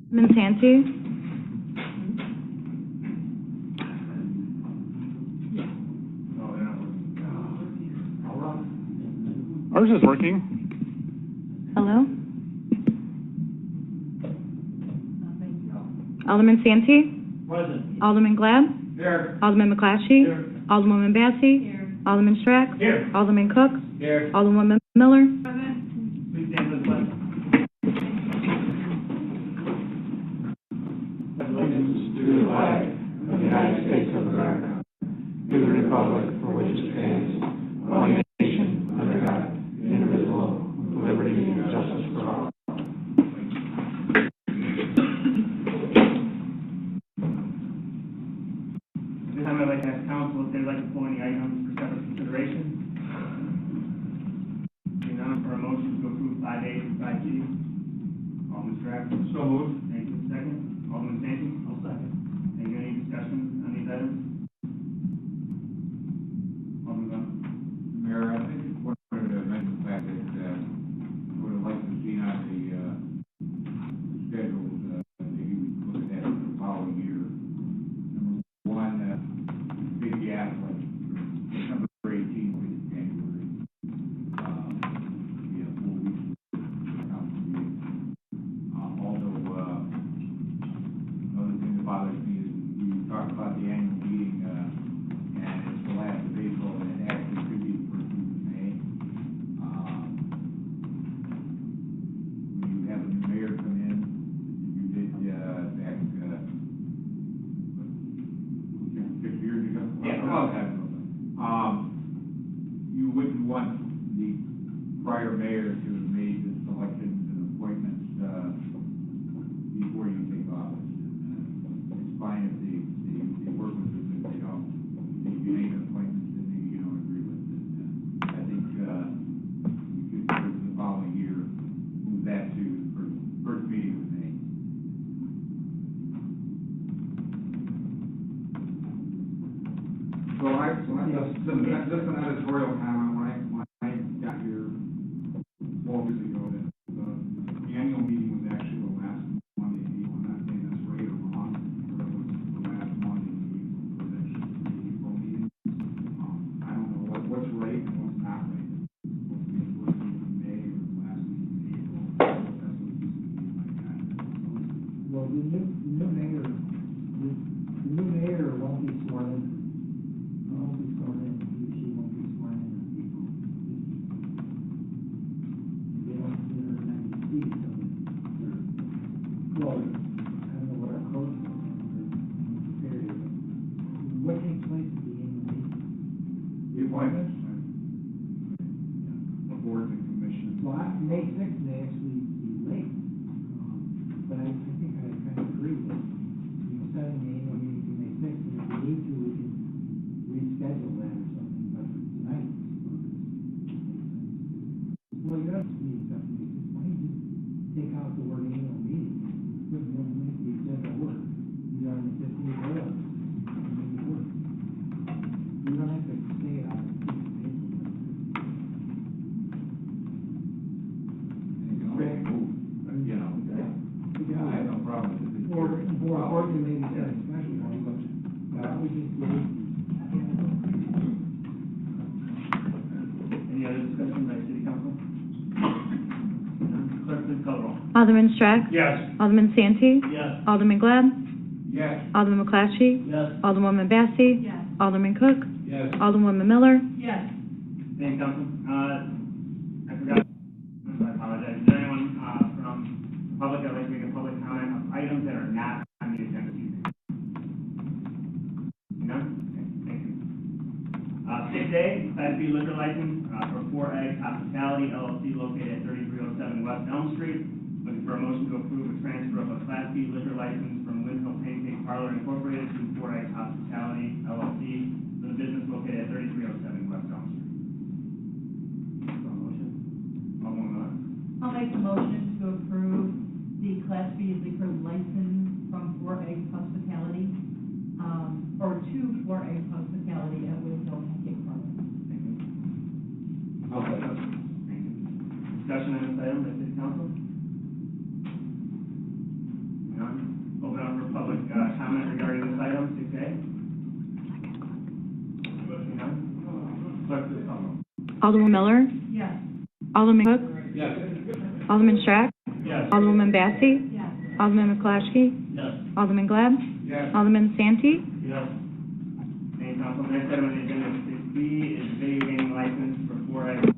Minsanti. Ours is working. Hello? Alderman Santee? Present. Alderman Glad? Here. Alderman McClatchy? Here. Alderwoman Bassey? Here. Alderman Strack? Here. Alderman Cook? Here. Alderwoman Miller? Please stand for the pledge. Allegiance to the flag of the United States of America, to the republic for which it stands, one nation, under God, indivisible, with liberty and justice for all. This time I'd like to ask council if they'd like to pull any items for separate consideration. Seeing none, for a motion to approve 5A through 5G. Alderman Strack. So moved. Thank you. Second. Alderman Santee. I'll second. Thank you. Any discussion on these items? Alderman Glenn. Mayor, I think it's important to mention the fact that, would have liked to see on the, schedules, maybe we could look at that for the following year. Number one, big gap, like December 18th, which is January. Yeah, 4 weeks. Council meeting. Also, another thing that bothers me is we talked about the annual meeting, and it's the last of April, and it actually could be the first week of May. When you have a new mayor come in, you did, back, 6 years ago? Yeah. A long time ago. You wouldn't want the prior mayor to have made the selections and appointments, before you take office. It's fine if they work with us, if they don't, if you make appointments that maybe you don't agree with. I think, you should, for the following year, move that to first meeting of May. So just an editorial comment, when I got here 12 years ago, that the annual meeting was actually the last Monday in April. I'm not saying that's right or wrong, but it was the last Monday in April, it was actually the April meeting. I don't know what's right and what's not right. It's supposed to be the first meeting in May or the last meeting in April. That's what it used to be in my contract. Well, the new mayor won't be sworn in. Won't be sworn in. She won't be sworn in April. They don't get her 90 seats, so they're, well, I don't know what our code is, period. What takes place at the annual meeting? The appointments? The boards and commissions. Well, May 6th may actually be late, but I think I kind of agree that, setting the annual meeting for May 6th, and if we need to, we can reschedule that or something, but for tonight, well, you don't need something, why don't you just take out the word annual meeting, put it in the agenda word, you are on the 15th day of it, make it work. You don't have to say it on the piece of paper. You know, I have no problem with it. Or more importantly, maybe set a special one, but I would just leave. Any other discussion by city council? Clerk, please call the roll. Alderman Strack? Yes. Alderman Santee? Yes. Alderman Glad? Yes. Alderman McClatchy? Yes. Alderwoman Bassey? Yes. Alderman Cook? Yes. Alderwoman Miller? Yes. Thank you, council. I forgot, I apologize. Is there anyone, from the public that would like to make a public comment of items that are not on the agenda this evening? None? Okay, thank you. 6A, Class B liquor license, for 4 Egg Hospitality LLC located at 3307 West Elm Street. Looking for a motion to approve a transfer of a Class B liquor license from Windmill Pancake Parlor Incorporated to 4 Egg Hospitality LLC for the business located at 3307 West Elm Street. Motion. Alderman Miller. I'll make the motion to approve the Class B liquor license from 4 Egg Hospitality, or to 4 Egg Hospitality at Windmill Pancake Parlor. Thank you. I'll second. Thank you. Discussion on this item by city council? No? public comment regarding this item, 6A? Seeing none? Clerk, please call roll. Alderman Miller, Yes. Alderman Cook, Yes. Alderman Strack, Yes. Alderwoman Bassey, Yes. Alderman McClatchy, Yes. Alderman Glad, Yes. Alderman Santee, Yes. Thank you, Council. Next item on the agenda, 6B, is video gaming license for 4A.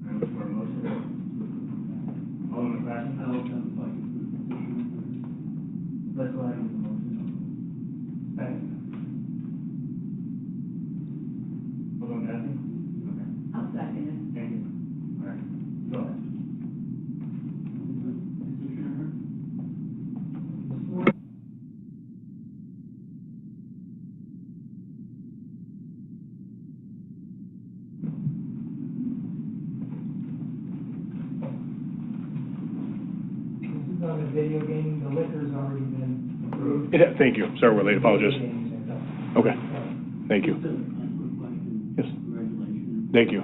I look for a motion. Alderman McClatchy. Let's go ahead with the motion. Second. Alderman Bassey? Okay. I'll second it. Thank you. All right, go ahead. This is on the video game, the liquor's already been approved. Yeah, thank you. Sorry we're late, apologize. Video games and stuff. Okay, thank you. Yes. Thank you.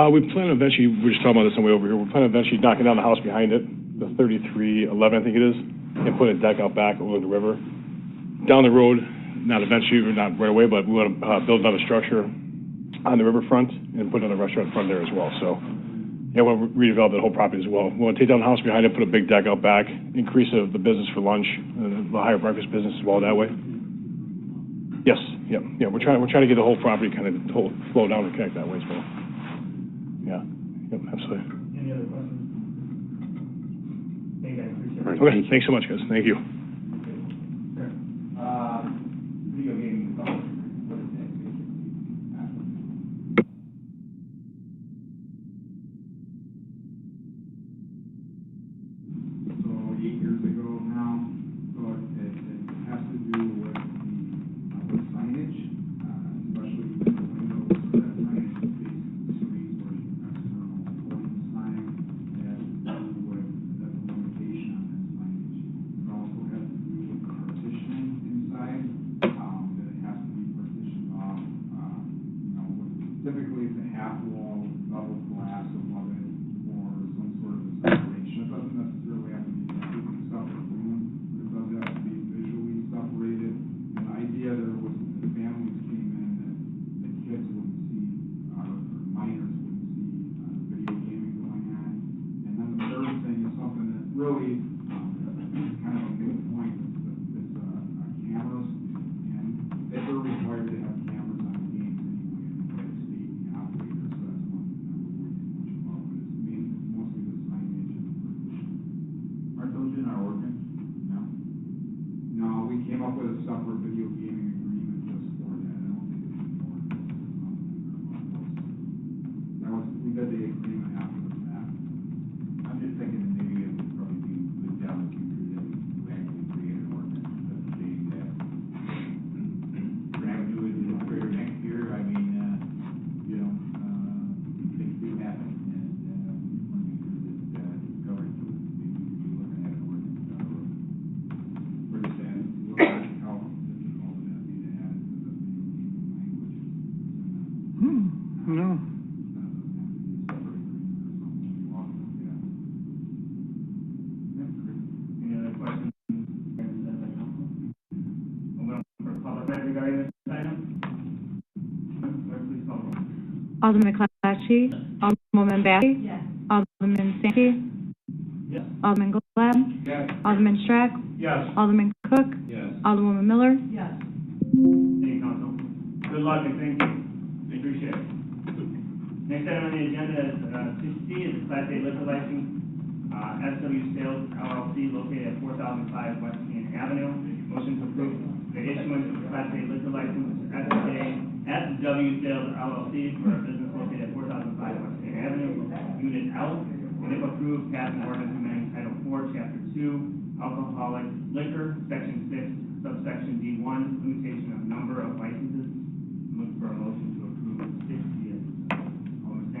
We plan on eventually, we're just talking about this on the way over here, we're planning on eventually knocking down the house behind it, the 3311, I think it is, and put a deck out back over the river. Down the road, not eventually, or not right away, but we want to build another structure on the riverfront and put another restaurant in front there as well. So, yeah, we'll redevelop that whole property as well. We want to take down the house behind it, put a big deck out back, increase the business for lunch, the higher breakfast business as well that way. Yes, yeah, we're trying to get the whole property kind of flow down and connect that way as well. Yeah, yep, absolutely. Any other questions? Thank you, guys, appreciate it. Okay, thanks so much, guys. Thank you. Sure. Video gaming, what is that? So 8 years ago now, so it has to do with the signage, especially the windows, so that signage is facing the streets or external hoarding sign. It has to do with the limitation on that signage. It also has to do with the partitioning inside, that it has to be partitioned off, typically it's a half wall, double glass above it, or some sort of a separation. It doesn't necessarily have to be a completely separate room, but it does have to be visually separated. And the idea there was that the families came in, that the kids wouldn't see, or minors wouldn't see, video gaming going on. And then the third thing is something that really, is kind of a big point, is cameras. And they're required to have cameras on games anyway, by the state and the operator, so that's one thing that we're worried too much about, but it's mostly the signage and the partition. Aren't those in our ordinance? No? No, we came up with a separate video gaming agreement just for that. I don't think it's in the ordinance. There's nothing in there about those. That was, we did the agreement after the fact. I'm just thinking that maybe it would probably be good down the future that we actually create an ordinance that stating that revenue is greater next year. I mean, things do happen, and we just want to make sure that it's covered. So maybe we could be looking at an ordinance down the road. For the status, we'll see how difficult it would be to add it to the video gaming language. No. That doesn't have to be a separate agreement or something you walk with, yeah. Any other questions? Represented by council? Open up for public comment regarding this item. Clerk, please call roll. Alderman McClatchy, Alderwoman Bassey, Yes. Alderman Santee, Yes. Alderman Glad, Yes. Alderman Strack, Yes. Alderman Cook, Yes. Alderwoman Miller, Yes. Thank you, council. Good luck and thank you. We appreciate it. Next item on the agenda is 6C, is a Class A liquor license, SW Sales LLC located at 4005 West Main Avenue. Motion to approve the issuance of Class A liquor license to SW Sales LLC for a business located at 4005 West Main Avenue, Unit L. And if approved, pass an ordinance amending Title 4, Chapter 2, Alcoholic Liquor, Section 6, subsection D1, limitation of number of licenses. Look for a motion to approve 6C. Alderman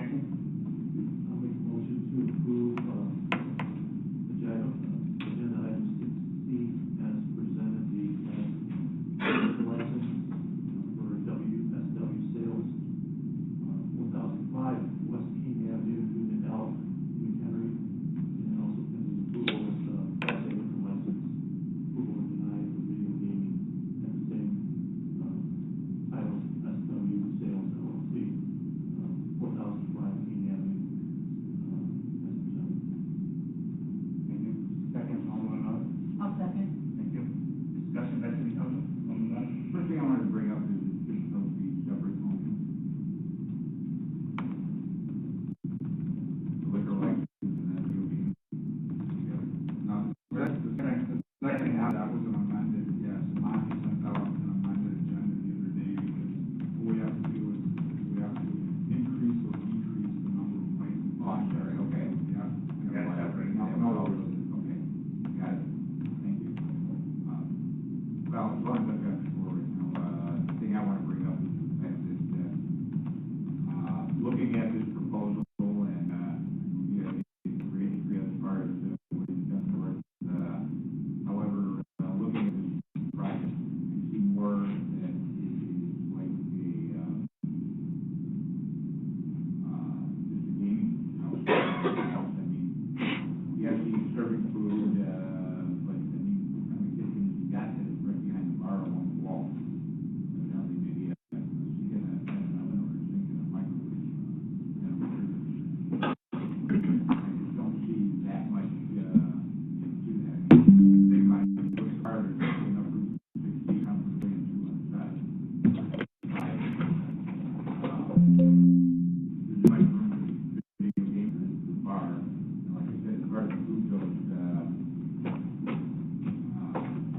as long as I've got the floor right now, the thing I want to bring up is the fact that, looking at this proposal and, yeah, it's created as far as what you've done for it. However, looking at this project, we see more that is like a, just a gaming house. I mean, yes, he's serving food, but I mean, how many kitchens you got that is right behind the bar along the wall? You know, they maybe a sink and an oven or a sink and a microwave. I just don't see that much, into that. They might look harder, you know, from 60 comfortably into one side. There's much room for video games in the bar. And like I said, as far as the food goes,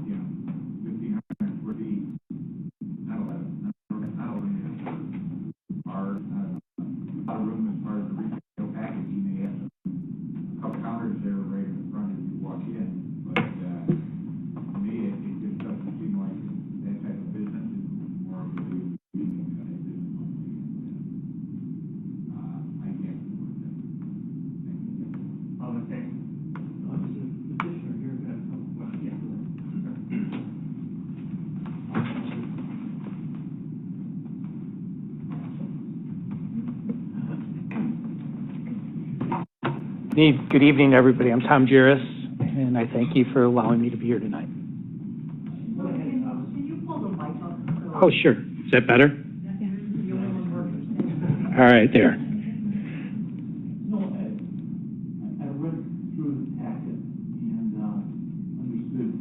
you know, 1,500 square feet, not a lot of room bar, not a lot of room as far as the retail package. You may have a couple counters there right in the front as you walk in, but, to me, it just doesn't seem like that type of business is more of a business only. I can't support that. Thank you. Alderman King. Petitioner here, got a couple questions. Good evening, everybody. I'm Tom Jarris, and I thank you for allowing me to be here tonight. Can you pull the mic up? Oh, sure. Is that better? All right, there. No, I read through the packet and, understood,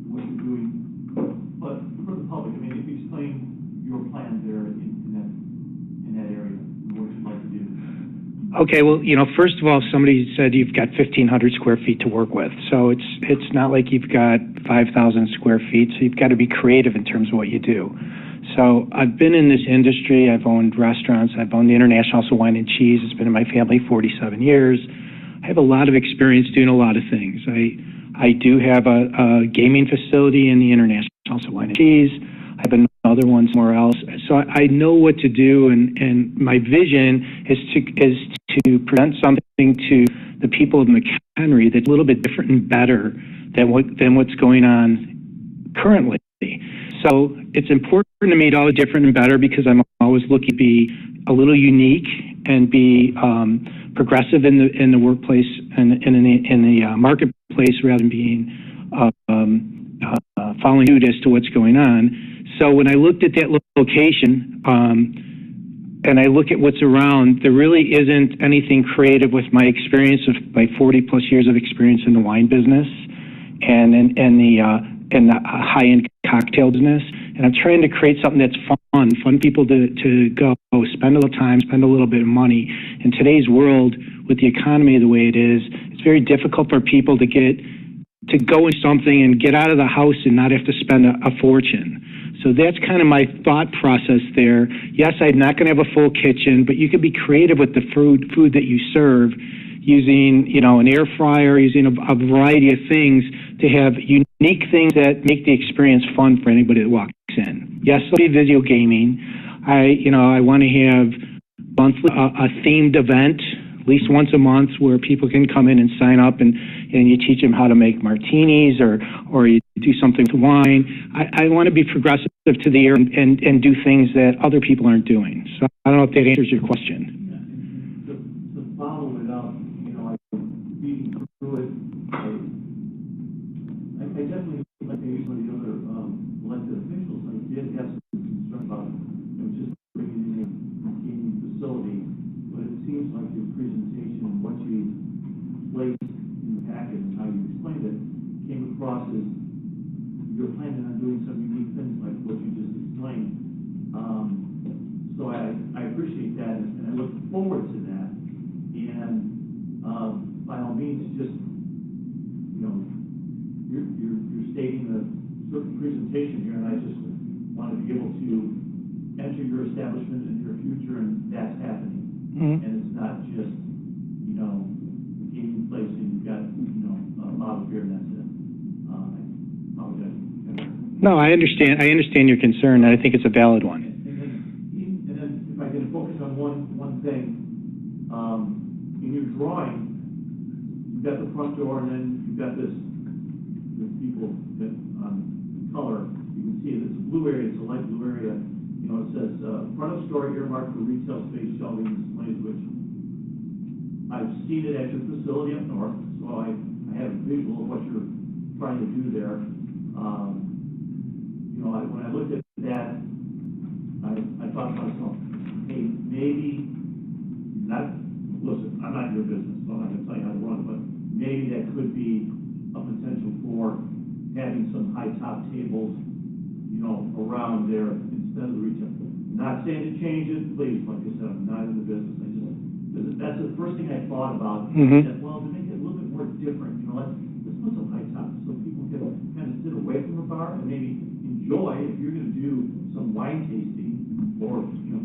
what you're doing, but for the public, I mean, if you explain your plan there in that area, what you'd like to do. Okay, well, first of all, somebody said you've got 1,500 square feet to work with. So it's not like you've got 5,000 square feet, so you've got to be creative in terms of what you do. So I've been in this industry. I've owned restaurants. I've owned the International House of Wine and Cheese. It's been in my family 47 years. I have a lot of experience doing a lot of things. I do have a gaming facility in the International House of Wine and Cheese. I have another one somewhere else. So I know what to do, and my vision is to present something to the people of McHenry that's a little bit different and better than what's going on currently. So it's important to me to always different and better because I'm always looking to be a little unique and be progressive in the workplace and in the marketplace rather than being following suit as to what's going on. So when I looked at that location, and I look at what's around, there really isn't anything creative with my experience of my 40 plus years of experience in the wine business and in the high-end cocktail business. And I'm trying to create something that's fun people to go, spend a little time, spend a little bit of money. In today's world, with the economy the way it is, it's very difficult for people to go in something and get out of the house and not have to spend a fortune. So that's kind of my thought process there. Yes, I'm not going to have a full kitchen, but you can be creative with the food that you serve using, an air fryer, using a variety of things to have unique things that make the experience fun for anybody that walks in. Yes, there'll be video gaming. I want to have monthly a themed event, at least once a month, where people can come in and sign up and you teach them how to make martinis or you do something with wine. I want to be progressive to the air and do things that other people aren't doing. So I don't know if that answers your question. To follow it up, reading through it, I definitely, like maybe some of the other elected officials, I did have some concern about just bringing in a gaming facility, but it seems like your presentation and what you placed in the packet and how you explained it came across as you're planning on doing some unique things like what you just explained. So I appreciate that, and I look forward to that. And by all means, just you're stating a certain presentation here, and I just want to be able to enter your establishment in your future, and that's happening. Mm-hmm. And it's not just a gaming place and you've got a bottle of beer and that's it. Apologize. No, I understand your concern, and I think it's a valid one. And then if I can focus on one thing, in your drawing, you've got the front door, and then you've got this, the people that, color, you can see it, it's a blue area, it's a light blue area. You know, it says, front of store earmarked for retail space, shelving, displays, which I've seen it at your facility up north, so I have a visual of what you're trying to do there. You know, when I looked at that, I thought to myself, hey, maybe, listen, I'm not your business, so I'm not gonna tell you how to run, but maybe that could be a potential for having some high top tables, you know, around there instead of the retail. Not saying to change it, please, like I said, I'm not in the business, that's the first thing I thought about. Mhm. That, well, to make it a little bit more different, you know, let's put some high tops so people can kind of sit away from the bar and maybe enjoy, if you're gonna do some wine tasting or, you know,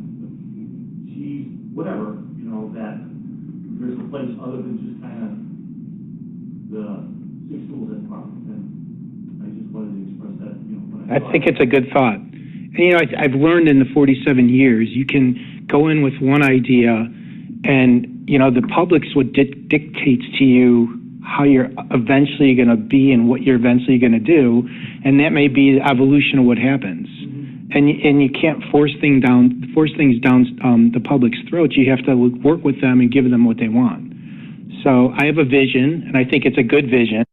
cheese, whatever, you know, that there's a place other than just kind of the six stools at the bar. And I just wanted to express that, you know, when I think it's a good thought. And, you know, I've learned in the 47 years, you can go in with one idea and, you know, the public's what dictates to you how you're eventually going to be and what you're eventually going to do. And that may be the evolution of what happens. And you can't force things down the public's throats. You have to work with them and give them what they want. So I have a vision, and I think it's a good vision,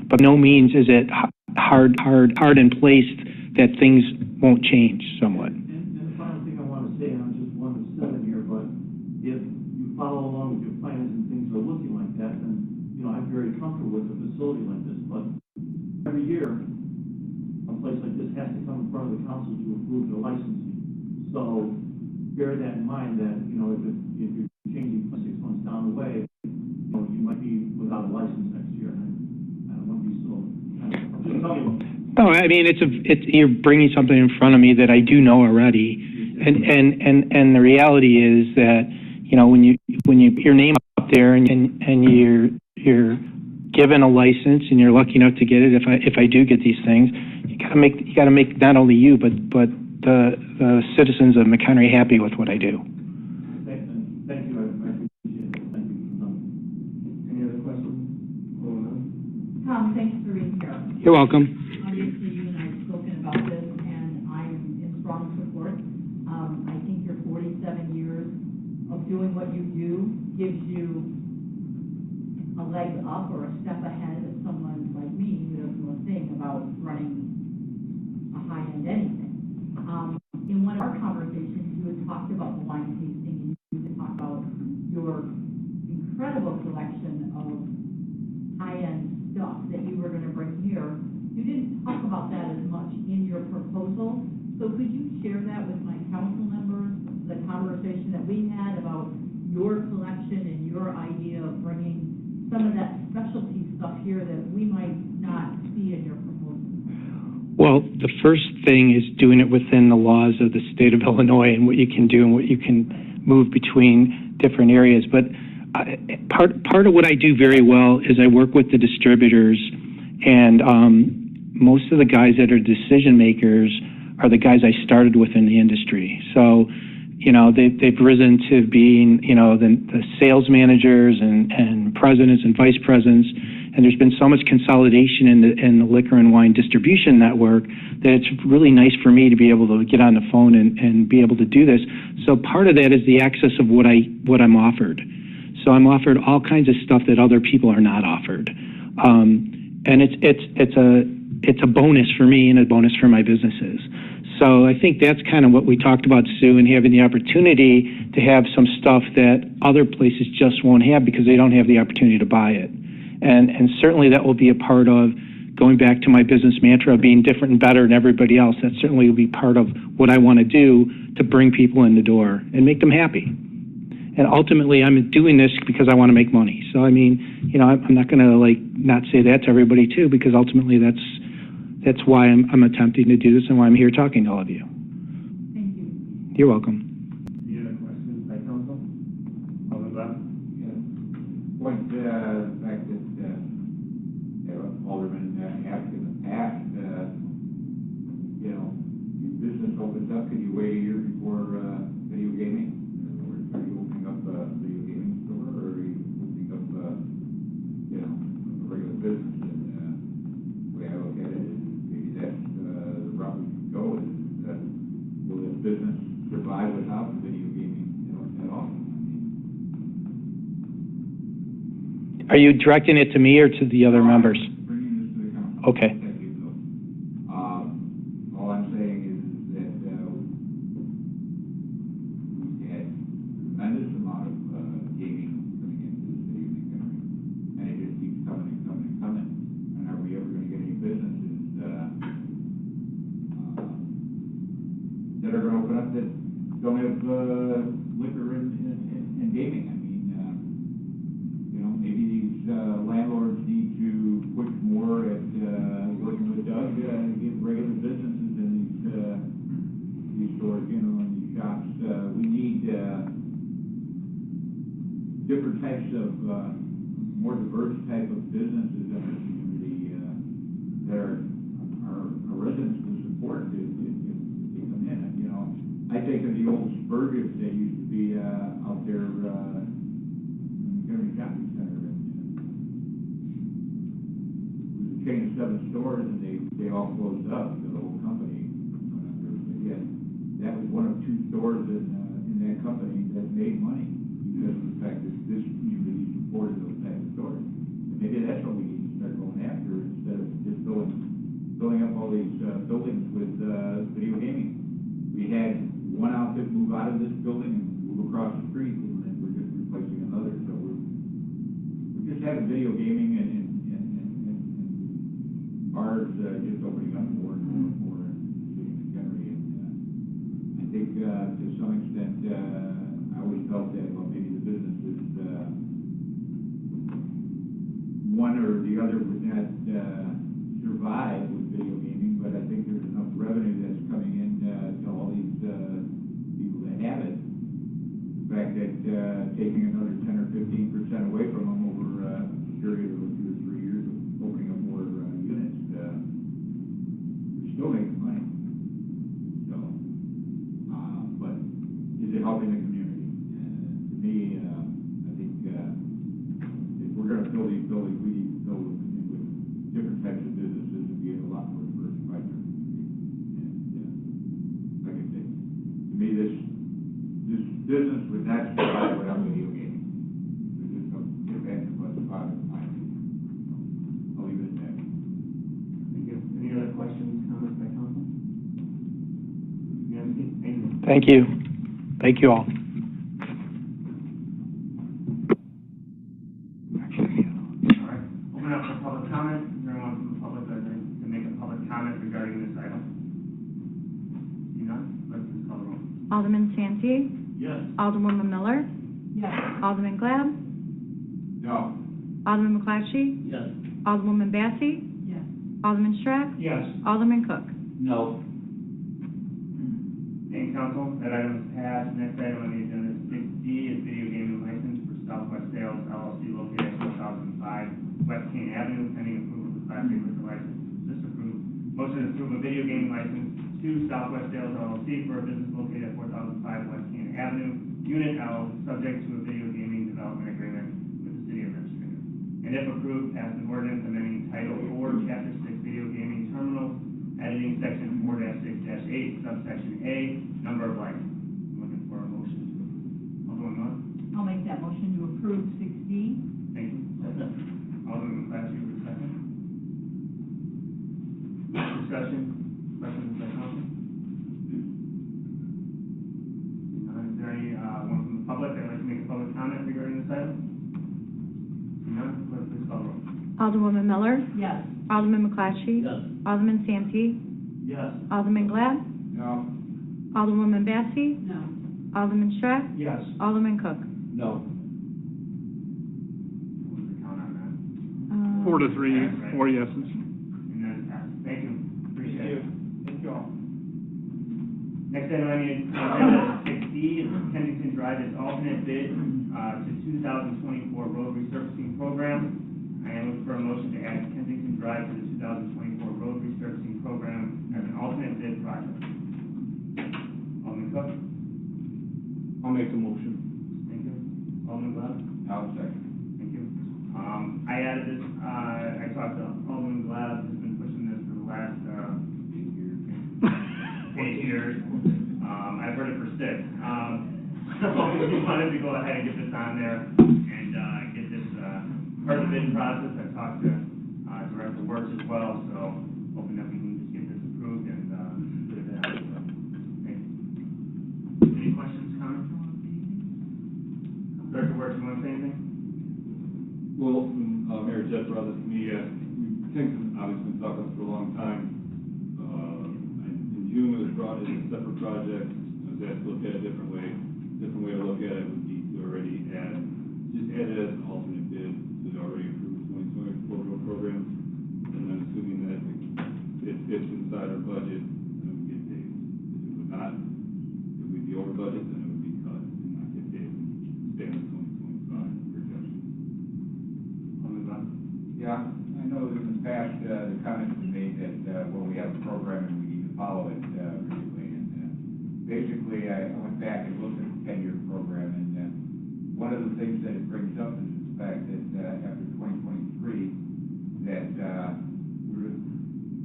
but no means is it hard in place that things won't change somewhat. And the final thing I want to say, and I'm just 1 of 7 here, but if you follow along with your plans and things are looking like that, then, you know, I'm very comfortable with a facility like this, but every year, a place like this has to come in front of the council to approve the licensing. So bear that in mind that, you know, if you're changing 6 months down the way, you know, you might be without a license next year. And I don't want to be so, I'm just telling you. No, I mean, you're bringing something in front of me that I do know already. And the reality is that, you know, when you your name up there and you're given a license and you're lucky enough to get it, if I do get these things, you got to make not only you but the citizens of McHenry happy with what I do. Thank you. I appreciate it. Thank you. Any other questions? Tom, thanks for being here. You're welcome. Obviously, you and I have spoken about this, and I am in strong support. I think your 47 years of doing what you do gives you a leg up or a step ahead of someone like me who doesn't know a thing about running a high-end anything. In one of our conversations, you had talked about the wine tasting, and you had talked about your incredible collection of high-end stuff that you were going to bring here. You didn't talk about that as much in your proposal, so could you share that with my council members, the conversation that we had about your collection and your idea of bringing some of that specialty stuff here that we might not see in your proposal? Well, the first thing is doing it within the laws of the state of Illinois and what you can do and what you can move between different areas. But part of what I do very well is I work with the distributors, and most of the guys that are decision makers are the guys I started with in the industry. So, you know, they've risen to being, you know, the sales managers and presidents and vice presidents. And there's been so much consolidation in the liquor and wine distribution network that it's really nice for me to be able to get on the phone and be able to do this. So part of that is the access of what I'm offered. So I'm offered all kinds of stuff that other people are not offered. And it's a bonus for me and a bonus for my businesses. So I think that's kind of what we talked about, Sue, and having the opportunity to have some stuff that other places just won't have because they don't have the opportunity to buy it. And certainly that will be a part of going back to my business mantra of being different and better than everybody else. That certainly will be part of what I want to do to bring people in the door and make them happy. And ultimately, I'm doing this because I want to make money. So, I mean, you know, I'm not going to, like, not say that to everybody, too, because ultimately that's why I'm attempting to do this and why I'm here talking to all of you. Thank you. You're welcome. Any other questions by council? Alderman Webb? Point the fact that Alderman asked in the past up, could you wait a year before, video gaming? Or are you opening up a video gaming store, or are you opening up, you know, a regular business? And, the way I look at it is maybe that's, the route we should go is, will this business survive without the video gaming, you know, at all? Are you directing it to me or to the other members? Bringing this to the council. Okay. Thank you, Bill. All I'm saying is that, we had tremendous amount of, gaming coming into the city of Montgomery, and it just keeps coming and coming and coming. And are we ever gonna get any businesses, that are gonna open up that don't have, liquor and gaming? I mean, you know, maybe these, landlords need to push more at, working with Doug, to get regular businesses in these stores, you know, in these shops. We need, different types of, more diverse type of businesses in our community, that our residents will support if they come in. You know, I think of the old Spurgeons that used to be, out there, in the Montgomery Shopping Center. It was a chain of 7 stores, and they all closed up, the whole company went under. But yet, that was one of 2 stores in that company that made money because of the fact that this community supported those types of stores. And maybe that's what we need to start going after, instead of just filling up all these buildings with video gaming. We had one outfit move out of this building and move across the street, and then we're just replacing another. So we're just having video gaming and bars just opening up more and more in the city of Montgomery. And I think to some extent, I always felt that, well, maybe the businesses, one or the other would not survive with video gaming, but I think there's enough revenue that's coming in to all these people that have it. The fact that taking another 10 or 15% away from them over a period of 2 or 3 years of opening up more units, we're still making money. So, but is it helping the community? To me, I think if we're going to fill these buildings, we need to fill them with different types of businesses and be a lot more diversified in our community. And like I said, to me, this business would not survive without video gaming. It just don't get back to what's bottom line. I'll leave it at that. Thank you. Any other questions, comments by council? Yes, thank you. Thank you. Thank you all. All right, open up for public comment. Is there anyone from the public that would like to make a public comment regarding this item? See none? Let's just call the roll. Alderman Santee, Yes. Alderwoman Miller, Yes. Alderman Glab, No. Alderman McClatchy, Yes. Alderwoman Massey, Yes. Alderman Strack, Yes. Alderman Cook. No. Thank you, council. That item is passed. Next item on the agenda is 6D, is video gaming license for Southwest Sales LLC located at 4005 West Kane Avenue, pending approval of the Class A liquor license. Just approved. Motion to approve a video gaming license to Southwest Sales LLC for a business located at 4005 West Kane Avenue, Unit L, subject to a video gaming development agreement with the city of Richmond. And if approved, pass an ordinance amending Title 4, Chapter 6, video gaming terminals, editing Section 4-6-8, subsection A, number of licenses. I'm looking for a motion to approve. Alderman Miller? I'll make that motion to approve 6D. Thank you. Alderman McClatchy for the second. Discussion, questions by council? Is there any, one from the public that would like to make a public comment regarding this item? None, clerk, please call the roll. Alderwoman Miller, Yes. Alderman McClatchy, Alderman Santee, Yes. Alderman Glab, No. Alderwoman Massey, No. Alderman Strack, Yes. Alderman Cook. No. What was the count on that? 4 to 3, 4 yeses. And then it's passed. Thank you. Appreciate it. Thank you all. Next item on the agenda is 6D, is Kensington Drive is alternate bid, to 2024 road resurfacing program. I am looking for a motion to add Kensington Drive to the 2024 road resurfacing program as an alternate bid project. make the motion. Thank you. Alderman Glad? I'll second. Thank you. I added this, I talked to Alderman Glad, who's been pushing this for the last, 8 years. I've heard it for 6. So we wanted to go ahead and get this on there and, get this, part of the bidding process. I've talked to, Director Works as well, so hoping that we can just get this approved and, get it out. So, thank you. Any questions, comments? Director Works, you want to say anything? Well, Mayor Jeff brought this to me, Kingston obviously been talking for a long time. In June, it was brought in a separate project, I was asked to look at it a different way to look at it would be to already add it as an alternate bid to the already approved 2024 road program, and then assuming that it fits inside our budget, then it would get paid. If it would not, it would be over budget, then it would be cut and not get paid, stay in the 2025 projection. Yeah, I know in the past, the comments have been made that, when we have a program and we need to follow it, rigidly, and, basically, I went back and looked at the 10-year program, and, one of the things that it brings up is the fact that, after 2023, that,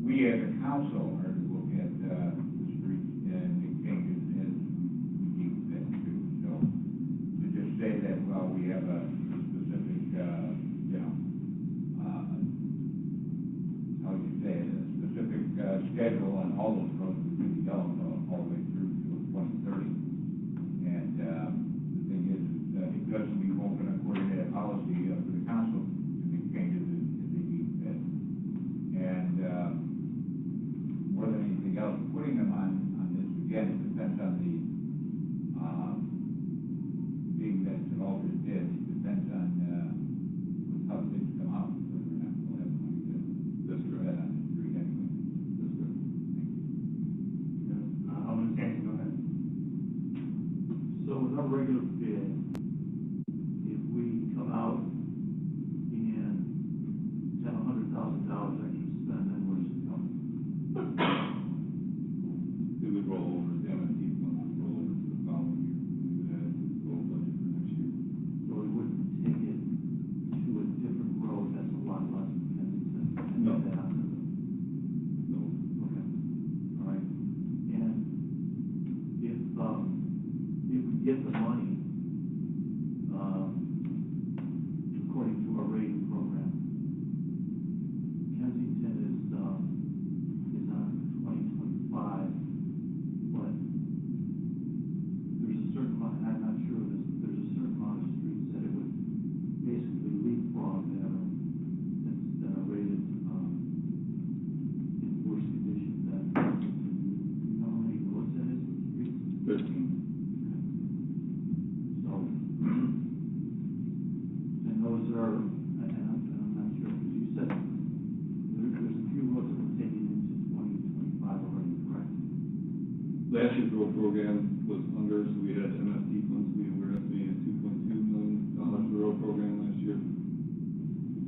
we as a council are to look at, the streets and make changes as we deem fit to do. So, to just say that, well, we have a specific, how would you say it, a specific, schedule on all those roads that can be done all the way through to 2030. And, the thing is, it does leave open a coordinated policy, for the council to make changes if they deem fit. And, more than anything else, putting them on this, again, it depends on the, being that it's an alternate bid, it depends on, how things come out, whether or not we'll have money to. That's put correct. that on the street anyway. That's good. Alderman Santi, go ahead. So with our regular bid, if we come out and have $100,000 extra to spend, then where's it coming? It would roll over, the MSD fund would roll over to the following year, we would add it to the full budget for next year. So we wouldn't take it to a different road that's a lot less than Kensington? And No. add that onto the- So, Okay, all right. And if we get the money, according to our rating program, Kensington is on 2025, but there's a certain amount, and I'm not sure of this, but there's a certain amount of streets that it would basically leapfrog that are rated, in worse condition than, you know how many roads that is, streets? 13. So, and those are, and I'm not sure, because you said there's a few roads that were taken into 2025 already, correct? Last year's road program was under, so we had MSD funds, we were estimating $2.2 million for the road program last year.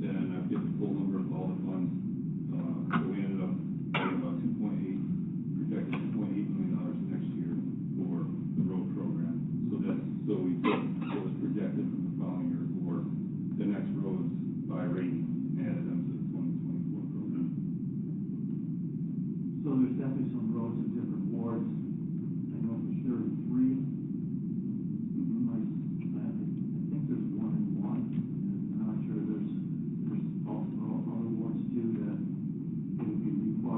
Then I get the full number of all the funds, so we ended up getting about projected $2.8 million next year for the road program. So we took what was projected from the following year for the next roads by rating and added them to the 2024 program. So there's definitely some roads in different wards. I know for sure 3. I think there's 1 and 1, and I'm not sure there's other wards too that it would be required.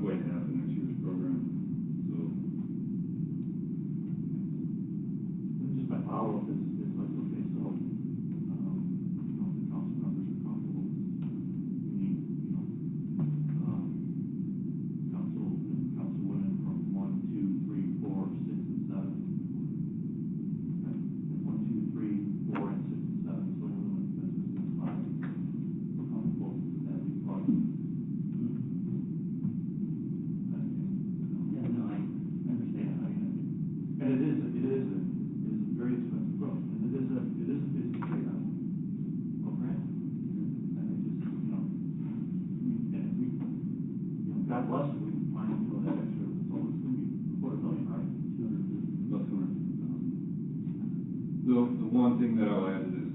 not quite half of next year's program, so. Just my follow-up is like, okay, so, you know, the council members are comfortable, we need, you know, council went in from 1, 2, 3, 4, 6, and 7. Okay. 1, 2, 3, 4, and 6, and 7, so everyone that's within 5. We're comfortable with that report. Yeah, no, I understand. And it is a very expensive road, and it is a busy street on Grant. And I just, you know, God bless it, we find, you know, that extra, it's almost gonna be $250,000, right? 250. About 200,000. The one thing that I'll add is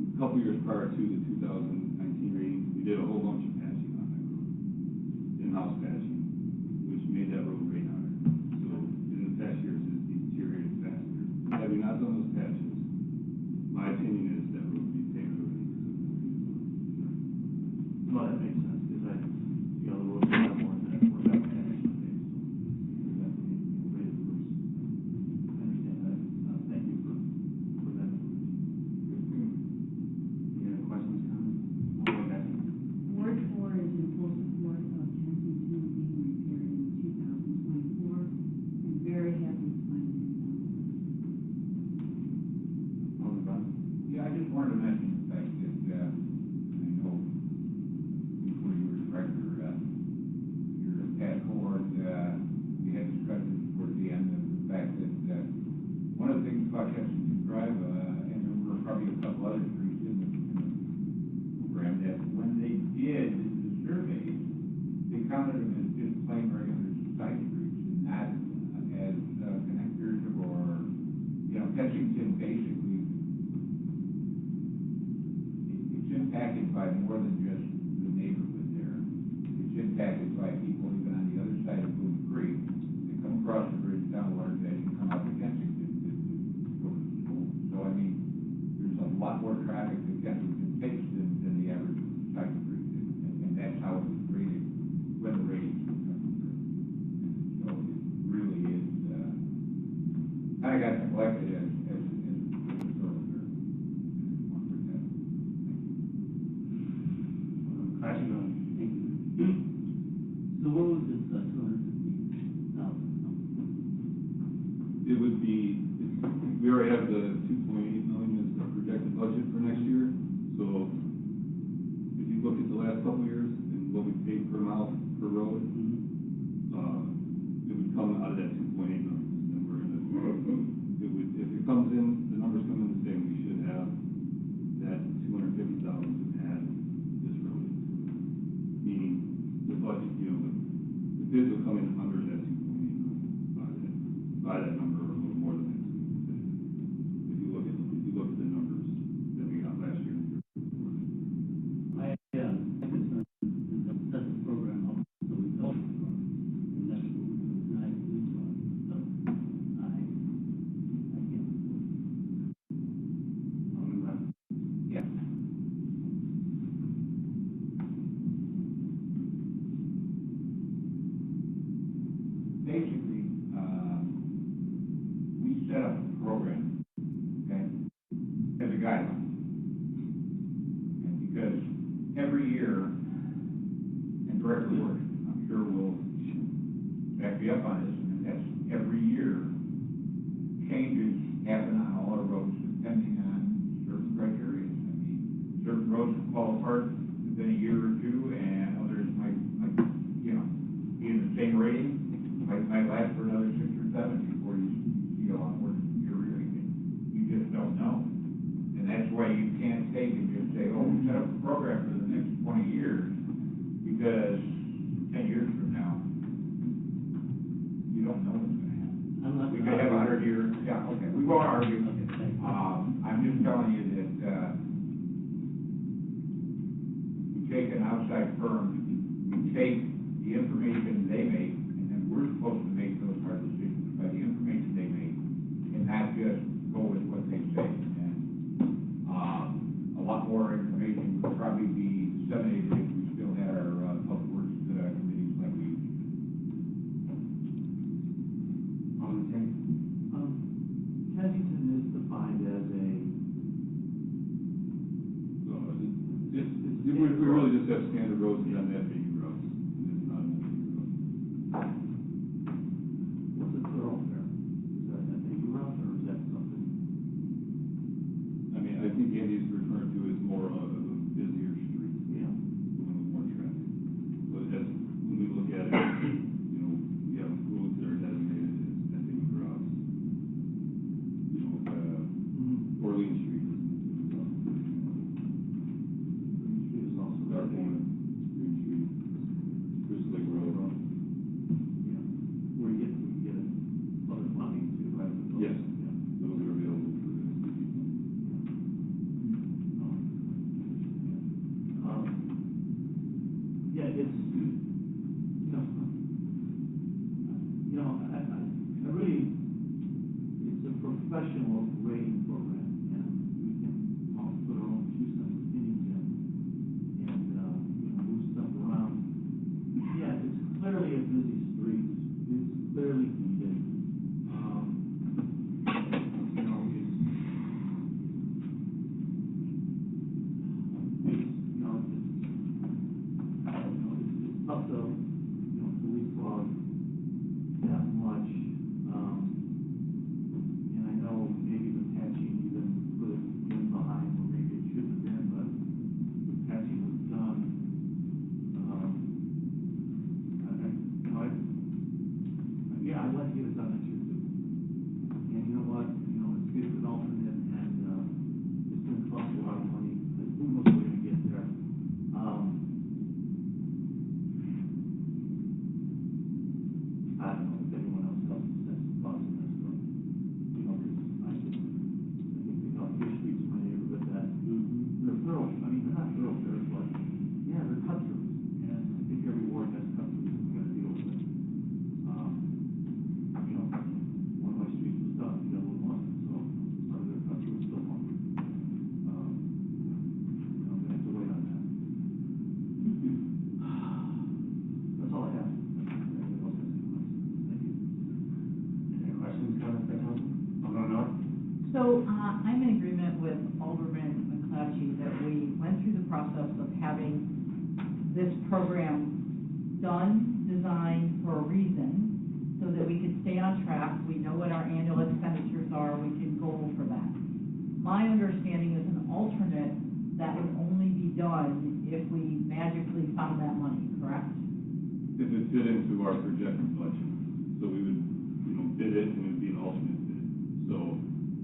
a couple years prior to the 2019 rating, we did a whole bunch of patching on that road, in-house patching, which made that road way higher. So in the past years, it's deteriorated faster. Had we not done those patches, my opinion is that road would be paved already. Well, that makes sense, because I, see other roads a lot more than that, more than that, so you're definitely, you know, ready for us. I understand that, thank you for that. Any other questions, comments? Alderman Bessie? Ward 4 is in full support of Kennedy 2 being repaired in 2024. I'm very happy it's finally done. Alderman Bud? Yeah, I just wanted to mention the fact that, I know before you were director, your past board, we had discussions towards the end of the fact that, one of the things about Kensington Drive, and there were probably a couple other streets in the program, that when they did the surveys, they counted them as just plain regular side streets and not as connectors or, you know, Kensington basically, it's impacted by more than just the neighborhood there. It's impacted by people even on the other side of Boone Creek. They come across the bridge down Large Edge and come out to Kensington to go to school. So, I mean, there's a lot more traffic that Kensington takes than the average side street. And that's how it was rated when the ratings were coming through. So it really is, kind of got neglected as a thoroughfare. Classy going. So what was this, 250,000? It would be, we already have the 2.8 million as the projected budget for next year. So if you look at the last couple of years and what we paid per mile per road, it would come out of that 2.8 million. And we're gonna, it would, if it comes in, the numbers come in the same, we should have that 250,000 to add this road into it. Meaning the budget, you know, the bids will come in under that 2.8 million by that number or a little more than that. If you look at the numbers that we got last year. My concern is to set the program up so we don't, and that's what we're doing tonight, we do. So, I can't. Alderman Bud? Yeah. Basically, we set up a program, okay, as a guideline. And because every year, and Director Work, I'm sure will back me up on this, and that's every year, changes happen on all our roads depending on certain criteria. I mean, certain roads will fall apart within a year or two, and others might, you know, be in the same rating, might last for another 6 or 7 before you see a lot more deterioration. You just don't know. And that's why you can't take and just say, oh, we set up a program for the next 20 years, because 10 years from now, you don't know what's going to happen. I'm not. We could have 100 years, yeah, okay, we won't argue. Okay, thank you. I'm just telling you that, we take an outside firm, we take the information they make, and then we're supposed to make those hard decisions by the information they make, and not just go with what they say. And, a lot more information would probably be disseminated if we still had our, public works, committee have standard roads and then they have baby routes. It's not an FAU route. What's a thoroughfare? Is that an FAU route, or is that something? I mean, I think Andy's referring to is more of a busier street, Yeah. the one with more traffic. But as, when we look at it, you know, we have roads that are designated as FAU routes. You know, Orleans Street is. Green Street is also. Green Street, Crystal Lake Road. Yeah. Where you get other funding too, right? Yes. Yeah. Those are available for the SDG. Yeah, it's, I really, it's a professional grading program, and we can all put our own 2 cents opinions in, and, move stuff around. Yeah, it's clearly a busy street, it's clearly needed. It's tough to, to leapfrog that much. And I know maybe the patching even put it in behind where maybe it shouldn't have been, but the patching was done. I'd like to get it done next year too. And you know what, it's good development and, it's gonna cost a lot of money, but who knows where to get there. I don't know if anyone else has sense of thoughts on this, but, I think they got Fish Street's my neighborhood that, they're they're not thoroughfares, but, yeah, they're cut throughs. And I think every ward has cut throughs, we gotta deal with it. One of my streets was done, the other one wasn't, so part of their cut through is still on. I'm gonna have to wait on that. That's all I have. Everybody else has any questions? Thank you. Any questions, comments by council? Alderman Miller? So, I'm in agreement with Alderman McClatchy that we went through the process of having this program done, designed for a reason, so that we could stay on track, we know what our annual expenditures are, we can goal for that. My understanding is an alternate, that would only be done if we magically found that money, correct? If it fit into our projected budget, so we would, bid it and it would be an alternate bid. So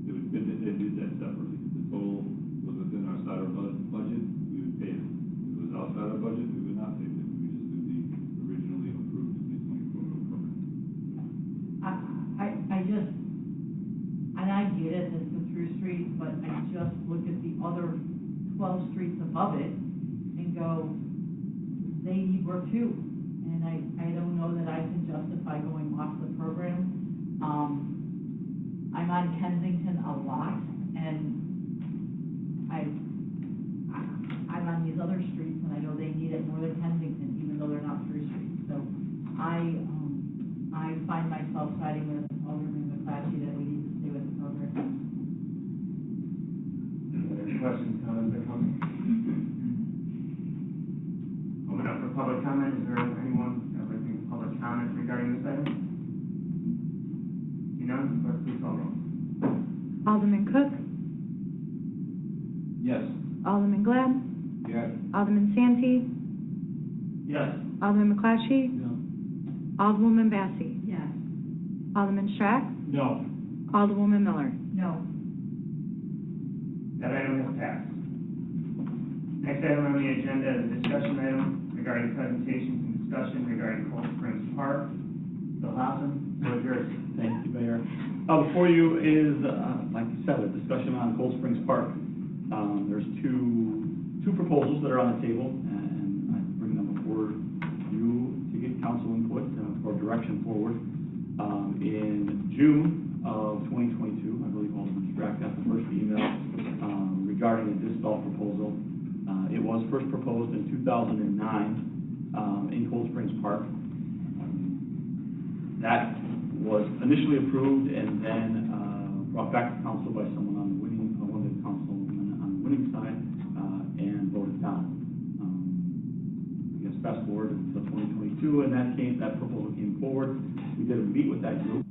it would bid it, they did that separately. If the total was within our side of our budget, we would pay it. If it was outside our budget, we would not pay it. We just did the originally approved 2024 program. I just, and I get it, it's a through street, but I just look at the other 12 streets above it and go, they need work too. And I don't know that I can justify going off the program. I'm on Kensington a lot, and I'm on these other streets, and I know they need it more than Kensington, even though they're not through streets. So I find myself siding with Alderman McClatchy that we need to stay with the program. Any questions, comments by council? Open up for public comment. Is there anyone that would like to make public comment regarding this item? See none, clerk, please call roll. Alderman Cook, Yes. Alderman Glad, Yes. Alderman Santee, Yes. Alderman McClatchy, No. Alderwoman Massey, Yes. Alderman Strack, No. Alderwoman Miller. No. That item has passed. Next item on the agenda is a discussion item regarding presentations and discussion regarding Cold Springs Park. Bill Hoffman, floor is yours. Thank you, Mayor. Before you is, like you said, a discussion on Cold Springs Park. There's two proposals that are on the table, and I bring them before you to get council input for direction forward. In June of 2022, I believe Alderman Strack got the first email regarding the disc golf proposal. It was first proposed in 2009 in Cold Springs Park. That was initially approved and then brought back to council by someone on the winning, one of the councilmen on the winning side, and voted down. to, and that proposal came forward. We did meet with that group.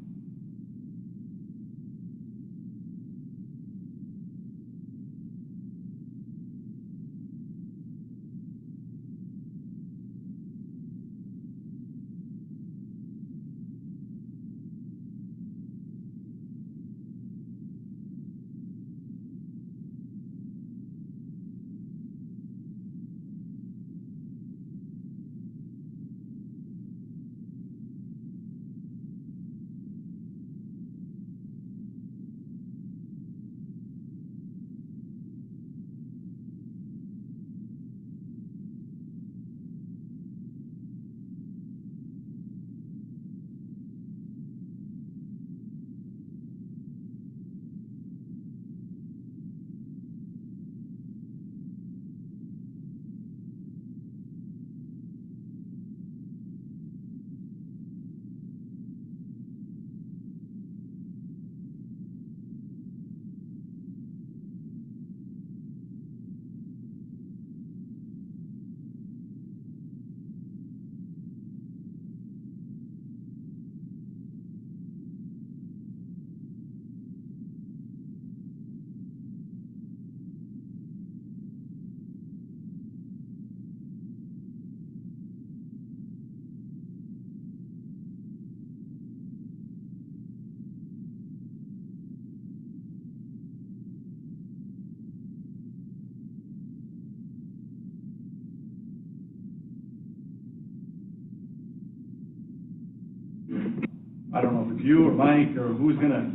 I don't know if it's you or Mike or who's gonna,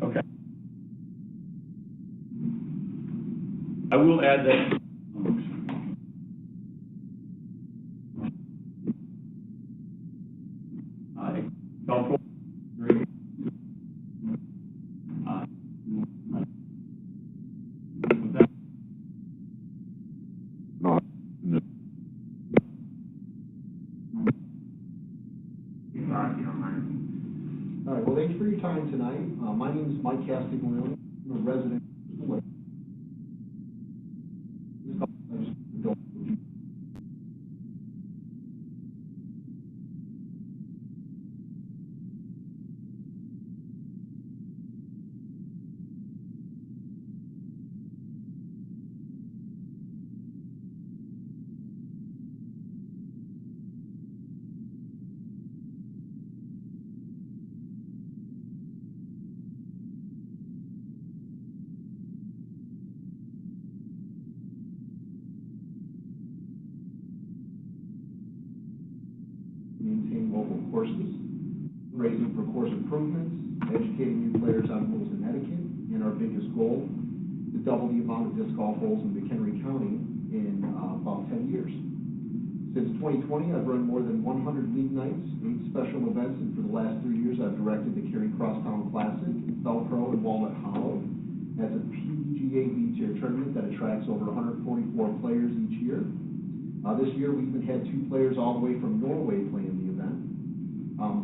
okay. I will add that. All right, well, thanks for your time tonight. My name is Mike Castiglione. I'm a resident of the lake. Maintain local courses, raising for course improvements, educating new players on rules and etiquette, and our biggest goal, to double the amount of disc golf holes in McHenry County in about 10 years. Since 2020, I've run more than 100 league nights, 8 special events, and for the last 3 years, I've directed the Cary Crosstown Classic, Felpro, and Walnut Hollow. That's a PGA B-tier tournament that attracts over 144 players each year. This year, we even had 2 players all the way from Norway playing the event.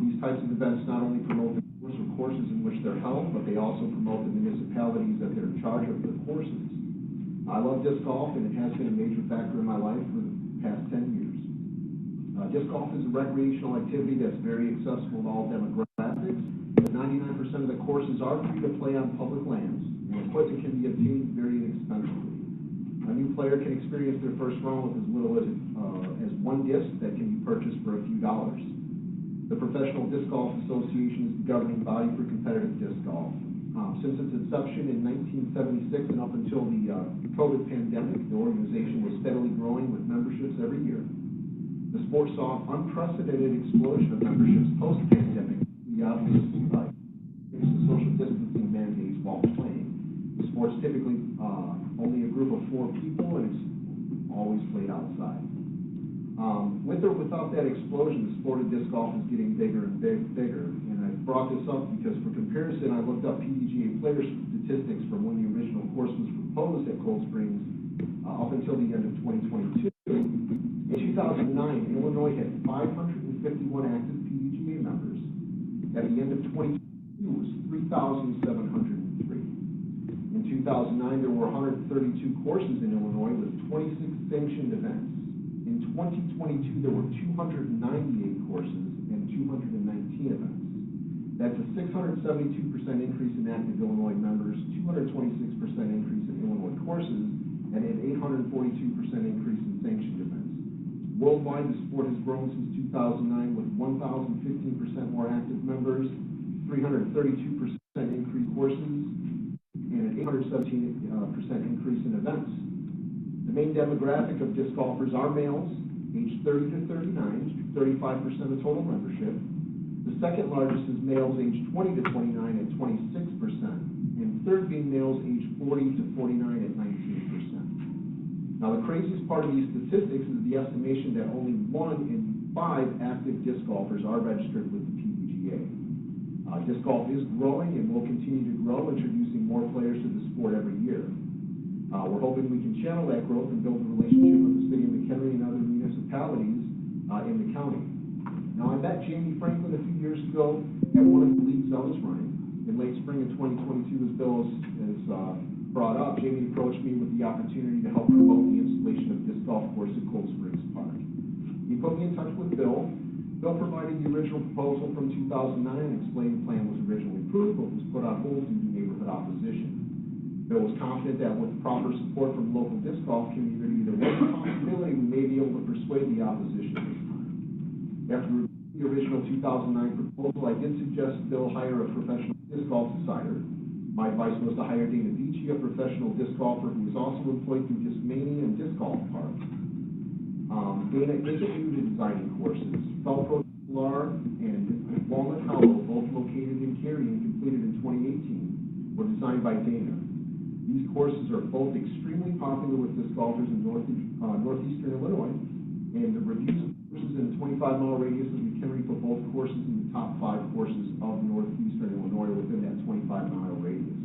These types of events not only promote the courses in which they're held, but they also promote the municipalities that they're in charge of the courses. I love disc golf, and it has been a major factor in my life for the past 10 years. Disc golf is a recreational activity that's very accessible to all demographics. 99% of the courses are free to play on public lands, and equipment can be obtained very inexpensively. A new player can experience their first round with as little as 1 disc that can be purchased for a few dollars. The Professional Disc Golf Association is the governing body for competitive disc golf. Since its inception in 1976 and up until the COVID pandemic, the organization was steadily growing with memberships every year. The sport saw an unprecedented explosion of memberships post-pandemic. The obvious the social distancing mandates while playing. The sport's typically only a group of 4 people, and it's always played outside. With or without that explosion, the sport of disc golf is getting bigger and bigger. And I brought this up because for comparison, I looked up PDGA player statistics from when the original course was proposed at Cold Springs up until the end of 2022. In 2009, Illinois had 551 active PDGA members. At the end of 2022, it was 3,703. In 2009, there were 132 courses in Illinois with 26 sanctioned events. In 2022, there were 298 courses and 219 events. That's a 672% increase in active Illinois members, 226% increase in Illinois courses, and an 842% increase in sanctioned events. Worldwide, the sport has grown since 2009 with 1,015% more active members, 332% increase in courses, and an 817% increase in events. The main demographic of disc golfers are males, aged 30 to 39, 35% of total membership. The second largest is males aged 20 to 29 at 26%, and third being males aged 40 to 49 at 19%. Now, the craziest part of these statistics is the estimation that only 1 in 5 active disc golfers are registered with the PDGA. Disc golf is growing and will continue to grow, introducing more players to the sport every year. We're hoping we can channel that growth and build a relationship with the city of McHenry and other municipalities in the county. Now, I met Jamie Franklin a few years ago at one of the leagues I was running. In late spring of 2022, as Bill has brought up, Jamie approached me with the opportunity to help promote the installation of disc golf course at Cold Springs Park. He put me in touch with Bill. Bill provided the original proposal from 2009 and explained the plan was originally approved, but was put on hold due to neighborhood opposition. Bill was confident that with proper support from the local disc golf community, there was a possibility we may be able to persuade the opposition this time. After reviewing the original 2009 proposal, I did suggest Bill hire a professional disc golf decider. My advice was to hire Dana Beachy, a professional disc golfer who was also employed through Discmania and Disc Golf Park. Dana isn't new to designing courses. Felpro and Walnut Hollow, both located in Cary and completed in 2018, were designed by Dana. These courses are both extremely popular with disc golfers in northeastern Illinois, and the reviews of courses in a 25-mile radius of McHenry put both courses in the top 5 courses of northeastern Illinois within that 25-mile radius.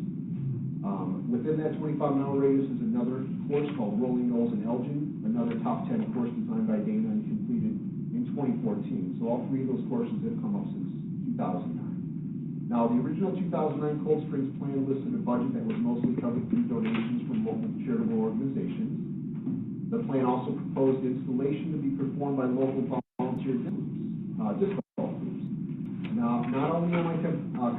Within that 25-mile radius is another course called Rolling Knolls in Elgin, another top 10 course designed by Dana and completed in 2014. So all 3 of those courses have come up since 2009. Now, the original 2009 Cold Springs plan listed a budget that was mostly covered through donations from local charitable organizations. The plan also proposed installation to be performed by local volunteer disc golf groups. Now, not only am I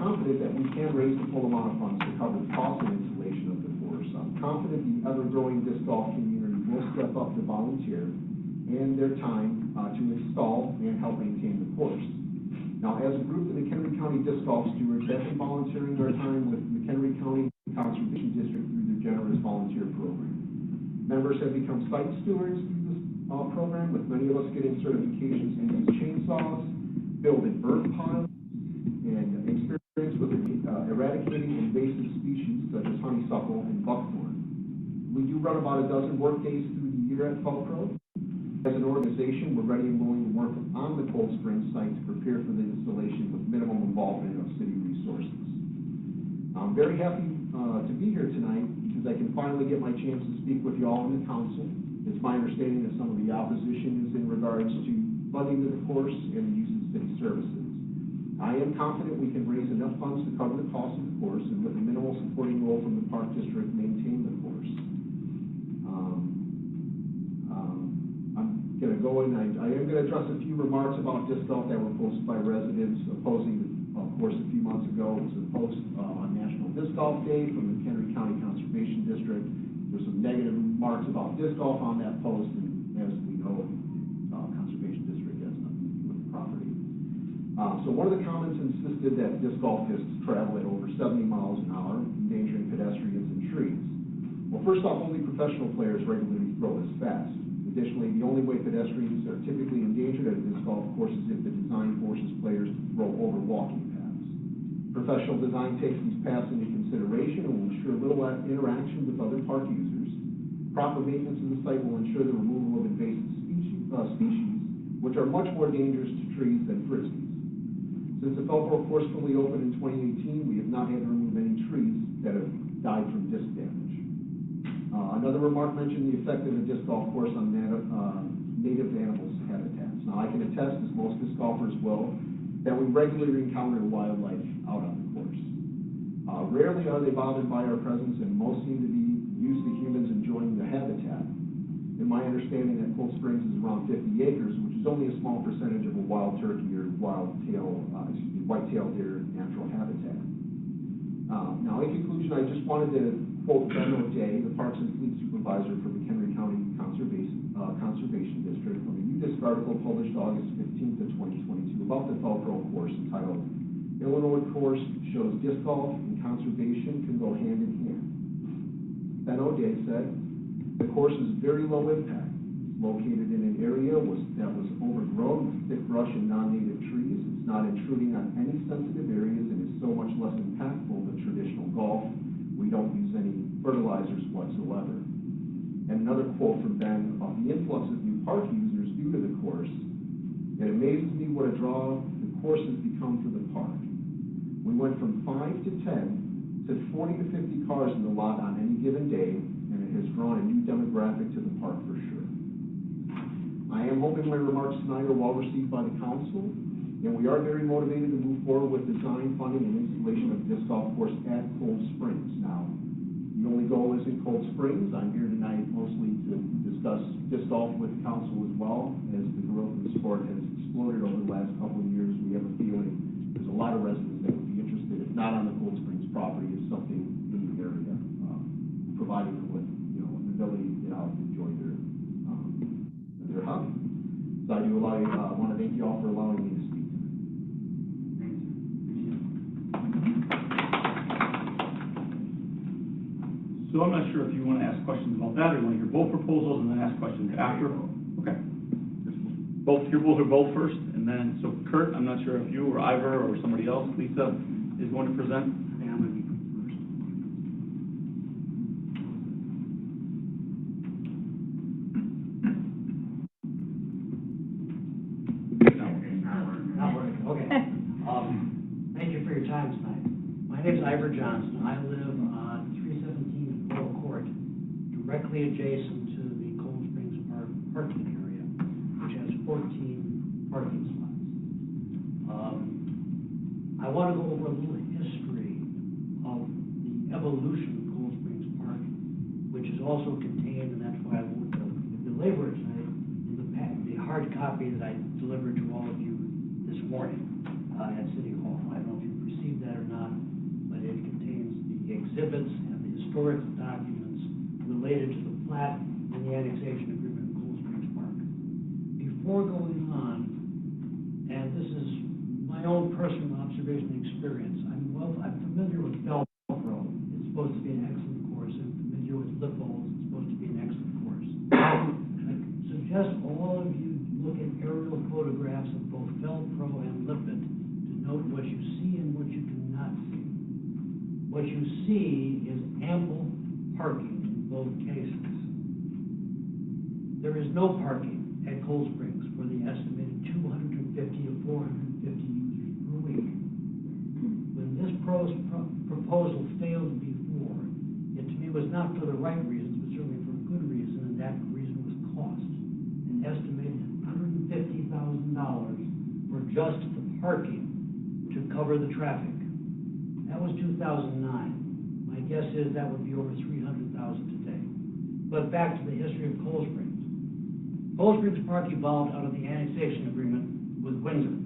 confident that we can raise the full amount of funds to cover the cost of installation of the course, I'm confident the ever-growing disc golf community will step up to volunteer and their time to install and help maintain the course. Now, as a group, the McHenry County Disc Golf Stewards have been volunteering their time with McHenry County Conservation District through their generous volunteer program. Members have become site stewards through this program, with many of us getting certifications to use chainsaws, build and burn piles, and experience with eradicating invasive species such as honeysuckle and buckthorn. We do run about a dozen work days through the year at Felpro. As an organization, we're ready and willing to work on the Cold Springs site to prepare for the installation with minimum involvement of city resources. I'm very happy to be here tonight because I can finally get my chance to speak with you all in the council. It's my understanding that some of the opposition is in regards to funding of the course and the use of city services. I am confident we can raise enough funds to cover the cost of the course and with a minimal supporting role from the Park District maintain the course. I'm going to go in, I am going to address a few remarks about disc golf that were posted by residents opposing the course a few months ago. It was a post on National Disc Golf Day from the McHenry County Conservation District. There were some negative remarks about disc golf on that post, and as we know, Conservation District has nothing to do with the property. So one of the comments insisted that disc golf discs travel at over 70 miles an hour, endangering pedestrians and trees. Well, first off, only professional players regularly throw this fast. Additionally, the only way pedestrians are typically endangered at a disc golf course is if the design forces players to throw over walking paths. Professional design takes these paths into consideration and will ensure little interaction with other park users. Proper maintenance of the site will ensure the removal of invasive species, which are much more dangerous to trees than frisbees. Since the Felpro course fully opened in 2018, we have not had to remove any trees that have died from disc damage. Another remark mentioned the effect of a disc golf course on native animals' habitats. Now, I can attest, as most disc golfers will, that we regularly encounter wildlife out on the course. Rarely are they bothered by our presence, and most seem to be used to humans enjoying the habitat. In my understanding that Cold Springs is around 50 acres, which is only a small percentage of a wild turkey or white-tailed deer natural habitat. Now, in conclusion, I just wanted to quote Ben O'Day, the Parks and Fleet Supervisor for McHenry County Conservation District, from a UDisc article published August 15th of 2022 about the Velcro course entitled, "Illinois Course Shows Disc Golf and Conservation Can Go Hand in Hand." Ben O'Day said, "The course is very low impact. It's located in an area that was overgrown with thick brush and non-native trees. It's not intruding on any sensitive areas and is so much less impactful than traditional golf. We don't use any fertilizers whatsoever." And another quote from Ben about the influx of new park users due to the course. "It amazes me what a draw the course has become for the park. We went from 5 to 10 to 40 to 50 cars in the lot on any given day, and it has drawn a new demographic to the park for sure." I am hoping my remarks tonight are well received by the council, and we are very motivated to move forward with design, funding, and installation of disc golf course at Cold Springs. Now, the only goal is in Cold Springs. I'm here tonight mostly to discuss disc golf with the council as well, as the growth of the sport has exploded over the last couple of years. We have a feeling there's a lot of residents that would be interested, if not on the Cold Springs property, if something in the area, providing them with, an ability to get out and enjoy their hobby. So I do want to thank you all for allowing me to speak tonight. So I'm not sure if you want to ask questions about that, or you want to hear both proposals and then ask questions after? Okay. Hear both first, and then, so Kurt, I'm not sure if you or Ivor or somebody else, Lisa, is going to present? Yeah, I'm gonna be first. Not working, okay. Thank you for your time tonight. My name is Ivor Johnson. I live on 317 Coral Court, directly adjacent to the Cold Springs Park parking area, which has 14 parking slots. I want to go over a little history of the evolution of Cold Springs Park, which is also contained, and that's why I won't belabor it tonight, in the hard copy that I delivered to all of you this morning at City Hall. I don't know if you've received that or not, but it contains the exhibits and the historical documents related to the plat and the annexation agreement in Cold Springs Park. Before going on, and this is my own personal observation and experience, I'm familiar with Velcro. It's supposed to be an excellent course. I'm familiar with lip bowls. It's supposed to be an excellent course. I suggest all of you look at aerial photographs of both Velcro and Lippet to note what you see and what you do not see. What you see is ample parking in both cases. There is no parking at Cold Springs for the estimated 250 to 450 users per week. When this proposal failed before, it to me was not for the right reasons, but certainly for a good reason, and that reason was cost. An estimated $150,000 for just the parking to cover the traffic. That was 2009. My guess is that would be over $300,000 today. But back to the history of Cold Springs. Cold Springs Park evolved out of the annexation agreement with Windsor.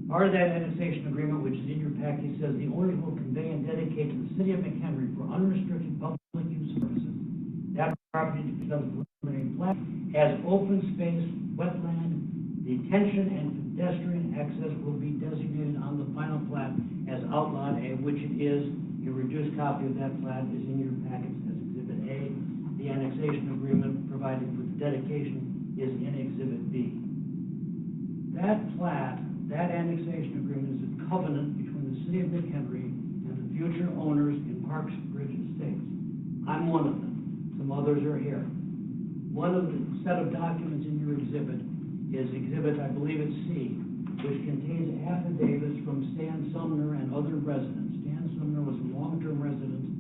Part of that annexation agreement, which is in your package, says the owners will convey and dedicate to the city of McHenry for unrestricted public use services. That property becomes preliminary plat as open space, wetland, detention, and pedestrian access will be designated on the final plat as outlined, which it is. A reduced copy of that plat is in your packets as Exhibit A. The annexation agreement providing for the dedication is in Exhibit B. That plat, that annexation agreement is a covenant between the city of McHenry and the future owners in Parks Bridge Estates. I'm one of them. Some others are here. One of the set of documents in your exhibit is Exhibit, I believe it's C, which contains affidavits from Stan Sumner and other residents. Stan Sumner was a long-term resident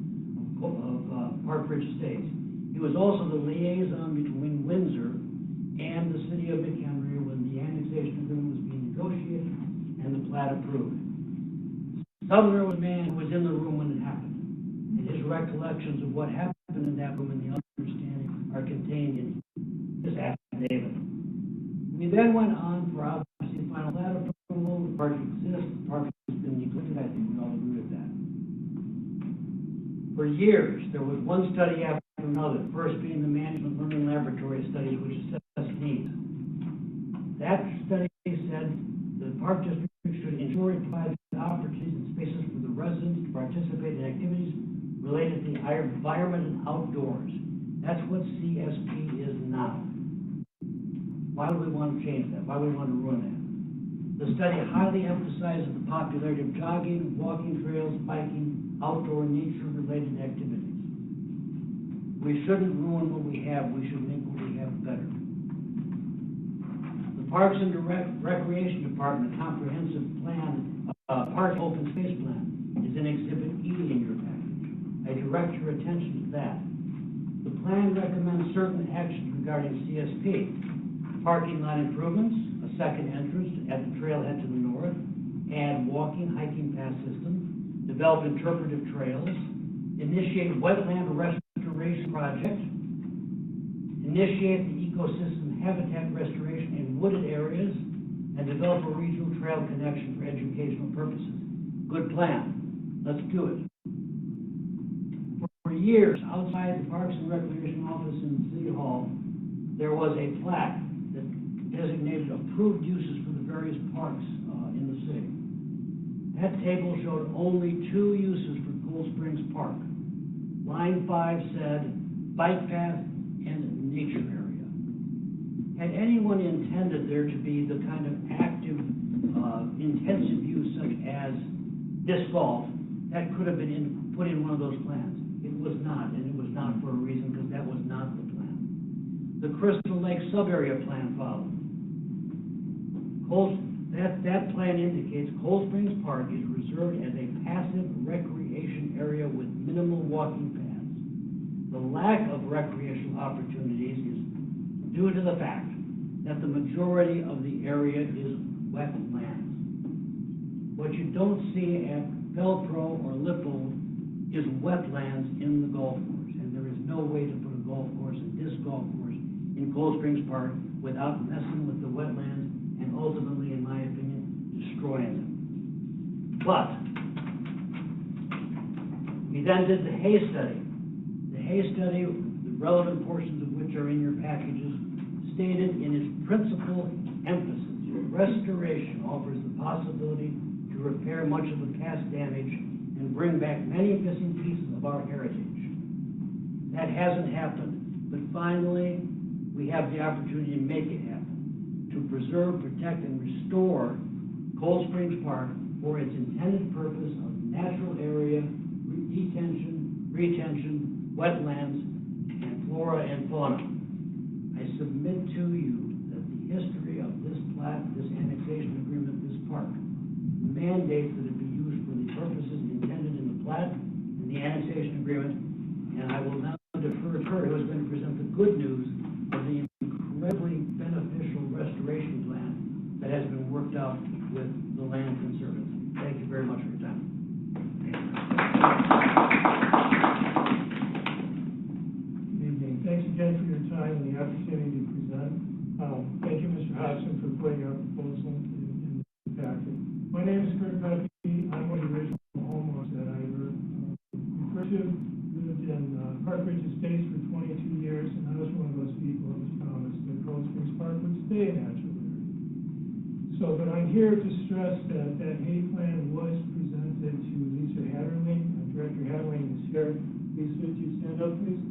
of Park Bridge Estates. He was also the liaison between Windsor and the city of McHenry when the annexation agreement was being negotiated and the plat approved. Sumner was a man who was in the room when it happened, and his recollections of what happened in that room and the understanding are contained in You then went on for obviously final plat approval, the park exists, the park has been neglected, I think we all agree with that. For years, there was one study after another, first being the Management Learning Laboratory study, which assessed needs. That study said the park district should ensure it provides opportunities and spaces for the residents to participate in activities related to the environment and outdoors. That's what CSP is now. Why would we want to change that? Why would we want to ruin that? The study highly emphasizes the popularity of jogging, walking trails, biking, outdoor nature-related activities. We shouldn't ruin what we have, we should make what we have better. The Parks and Recreation Department Comprehensive Plan, Park Open Space Plan, is in Exhibit E in your package. I direct your attention to that. The plan recommends certain actions regarding CSP. Parking lot improvements, a second entrance at the trailhead to the north, add walking, hiking path system, develop interpretive trails, initiate wetland restoration project, initiate the ecosystem habitat restoration in wooded areas, and develop a regional trail connection for educational purposes. Good plan. Let's do it. For years, outside the Parks and Recreation Office in City Hall, there was a plaque that designated approved uses for the various parks in the city. That table showed only 2 uses for Cold Springs Park. Line 5 said bike path and nature area. Had anyone intended there to be the kind of active, intensive use such as disc golf, that could have been put in one of those plans. It was not, and it was not for a reason, because that was not the plan. The Crystal Lake sub-area plan followed. That plan indicates Cold Springs Park is reserved as a passive recreation area with minimal walking paths. The lack of recreational opportunities is due to the fact that the majority of the area is wetlands. What you don't see at Velcro or Lippold is wetlands in the golf course, and there is no way to put a golf course, a disc golf course, in Cold Springs Park without messing with the wetlands and ultimately, in my opinion, destroying them. But we then did the Hay study. The Hay study, the relevant portions of which are in your packages, stated in its principal emphasis, restoration offers the possibility to repair much of the past damage and bring back many missing pieces of our heritage. That hasn't happened, but finally, we have the opportunity to make it happen, to preserve, protect, and restore Cold Springs Park for its intended purpose of natural area, detention, retention, wetlands, and flora and fauna. I submit to you that the history of this plat, this annexation agreement, this park, mandates that it be used for the purposes intended in the plat and the annexation agreement, and I will now defer to her, who is going to present the good news of the incredibly beneficial restoration plan that has been worked out with the Land Conservancy. Thank you very much for your time. Good evening. Thanks again for your time and the opportunity to present. Thank you, Mr. Hodgson, for putting our proposal in the packet. My name is Kurt Pepe. I'm one of the original homeowners that I referred to. Lived in Park Ridge Estates for 22 years, and I was one of those people that was promised that Cold Springs Park would stay a natural area. So, but I'm here to stress that that Hay plan was presented to Lisa Hatterling. Director Hatterling is here. Lisa, would you stand up, please?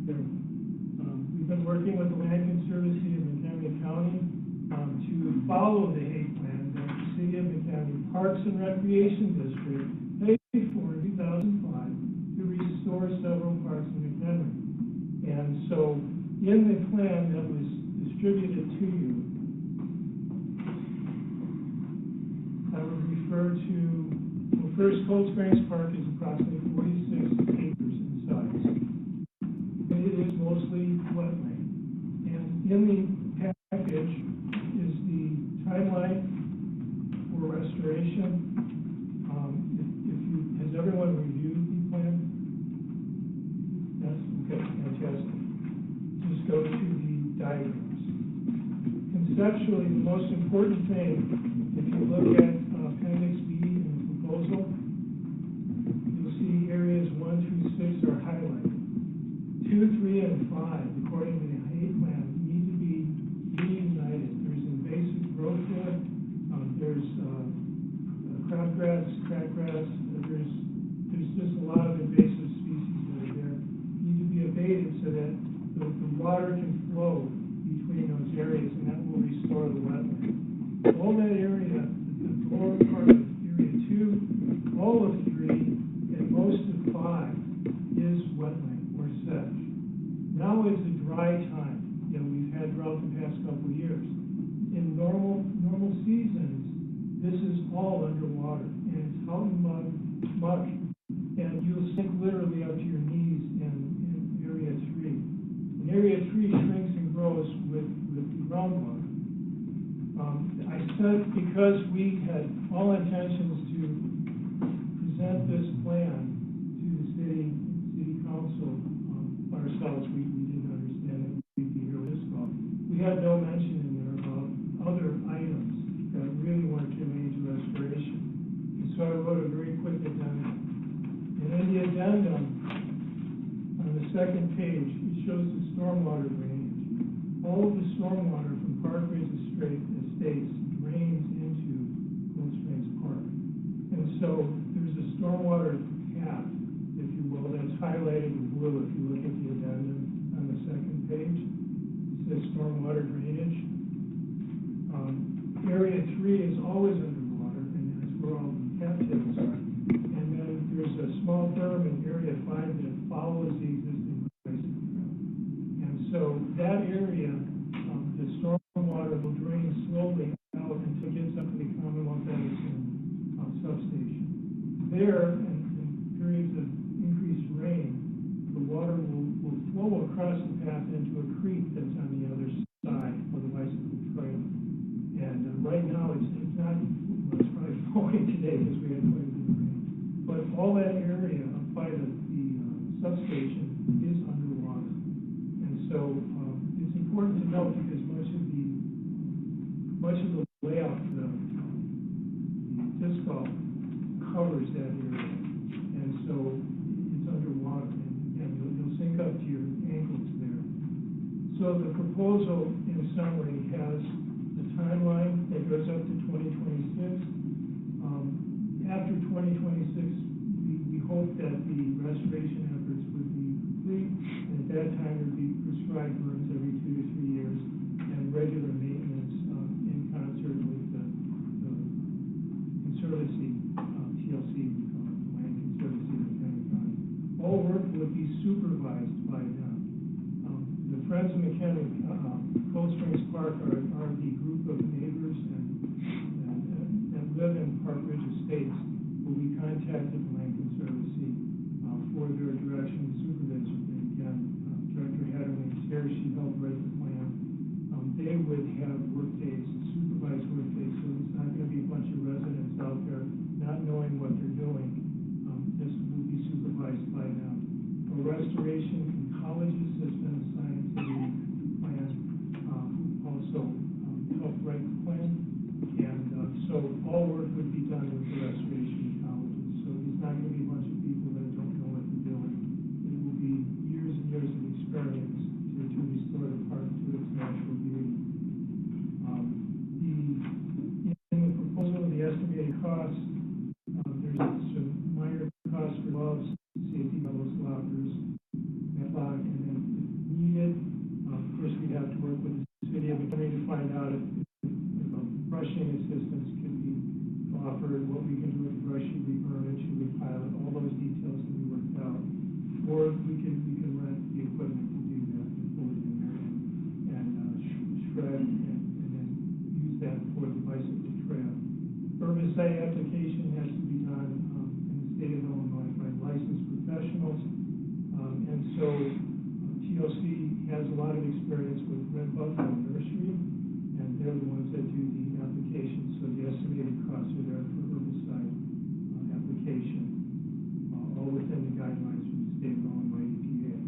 There. We've been working with the Land Conservancy of McHenry County to follow the Hay plan that the City of McHenry Parks and Recreation District paid for in 2005 to restore several parks in McHenry. And so, in the plan that was distributed to you, I would refer to, well, first, Cold Springs Park is approximately 46 acres in size. And it is mostly wetland. And in the package is the timeline for restoration. Has everyone reviewed the plan? Yes? Okay, fantastic. Just go to the diagrams. conceptually, the most important thing, if you look at Appendix B in the proposal, you'll see areas 1 through 6 are highlighted. 2, 3, and 5, according to the Hay plan, need to be reunited. There's invasive growth there. There's crabgrass, crabgrass. There's just a lot of invasive species that are there. Need to be abated so that the water can flow between those areas, and that will restore the wetland. All that area, the lower part of area 2, all of 3, and most of 5 is wetland or sedge. Now is the dry time. We've had drought the past couple of years. In normal seasons, this is all underwater, and it's out in muck, and you'll sink literally up to your knees in area 3. And area 3 shrinks and grows with the groundwater. I said because we had all intentions to present this plan to the city council ourselves, we didn't understand that we'd be here this fall. We had no mention in there about other items that really weren't germane to restoration. And so I wrote a very quick addendum. And in the addendum, on the second page, it shows the stormwater drainage. All of the stormwater from Park Ridge Estates drains into Cold Springs Park. And so there's a stormwater path, if you will, that's highlighted in blue if you look at the addendum on the second page. It says stormwater drainage. Area 3 is always underwater, and that's where all the cattails are. And then there's a small berm in area 5 that follows the existing bicycle trail. And so that area, the stormwater will drain slowly out until it gets up to the Commonwealth Edison substation. There, in periods of increased rain, the water will flow across the path into a creek that's on the other side of the bicycle trail. And right now, it's not, well, it's probably flowing today because we had quite a bit of rain. But all that area up by the substation is underwater. And so it's important to note because much of the layout, the disc golf covers that area. And so it's underwater. And you'll sink up to your ankles there. So the proposal, in summary, has the timeline that goes up to 2026. After 2026, we hope that the restoration efforts would be complete, and at that time there'd be prescribed burns every 2 to 3 years and regular maintenance in concert with the Conservancy, TLC, we call it, the Land Conservancy of the Pentagon. All work would be supervised by them. The Friends of McKenna, Cold Springs Park are the group of neighbors that live in Park Ridge Estates, who we contacted the Land Conservancy for their direction and supervision. And again, Director Hatterley is here, she helped write the plan. They would have work days, supervised work days, so it's not going to be a bunch of residents out there not knowing what they're doing. This will be supervised by them. A restoration ecologist has been assigned to the plan, also helped write the plan. And so all work would be done with the restoration ecologist. So there's not going to be a bunch of people that don't know what they're doing. It will be years and years of experience to restore the park to its natural beauty. In the proposal, the estimated cost, there's some minor costs for gloves, safety goggles, lockers, padlock, and then if needed, of course, we'd have to work with the city of McKinney to find out if brushing assistance could be offered, what we can do with brush, should we burn it, should we pile it, all those details can be worked out. Or we can rent the equipment to do that, to pull it in there and shred and then use that for the bicycle trail. Herbicide application has to be done in the state of Illinois by licensed professionals. And so TLC has a lot of experience with Red Buffalo Nursery, and they're the ones that do the application. So the estimated costs are there for herbicide application, all within the guidelines from the state of Illinois EPA.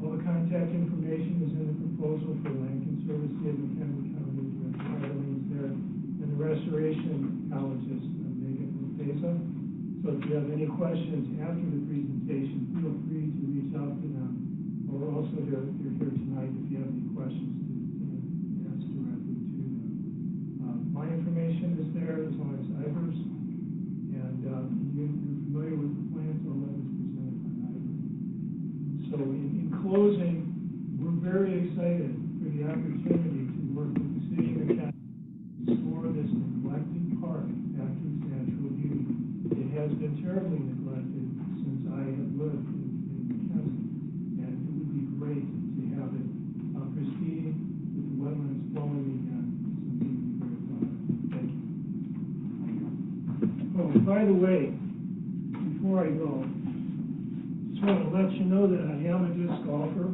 All the contact information is in the proposal for land conservancy of McHenry County, with Darlene's there, and the restoration ecologist, Megan Lopeza. So if you have any questions after the presentation, feel free to reach out to them, or also they're here tonight if you have any questions to ask directly to them. My information is there, as long as Ivers, and you're familiar with the plans, all that was presented by Ivers. So in closing, we're very excited for the opportunity to work with the city of McHenry to restore this neglected park back to its natural beauty. It has been terribly neglected since I have lived in McHenry, and it would be great to have it pristine, with the wetlands flowing again. Something to be very proud of. Thank you. Oh, and by the way, before I go, just want to let you know that I am a disc golfer.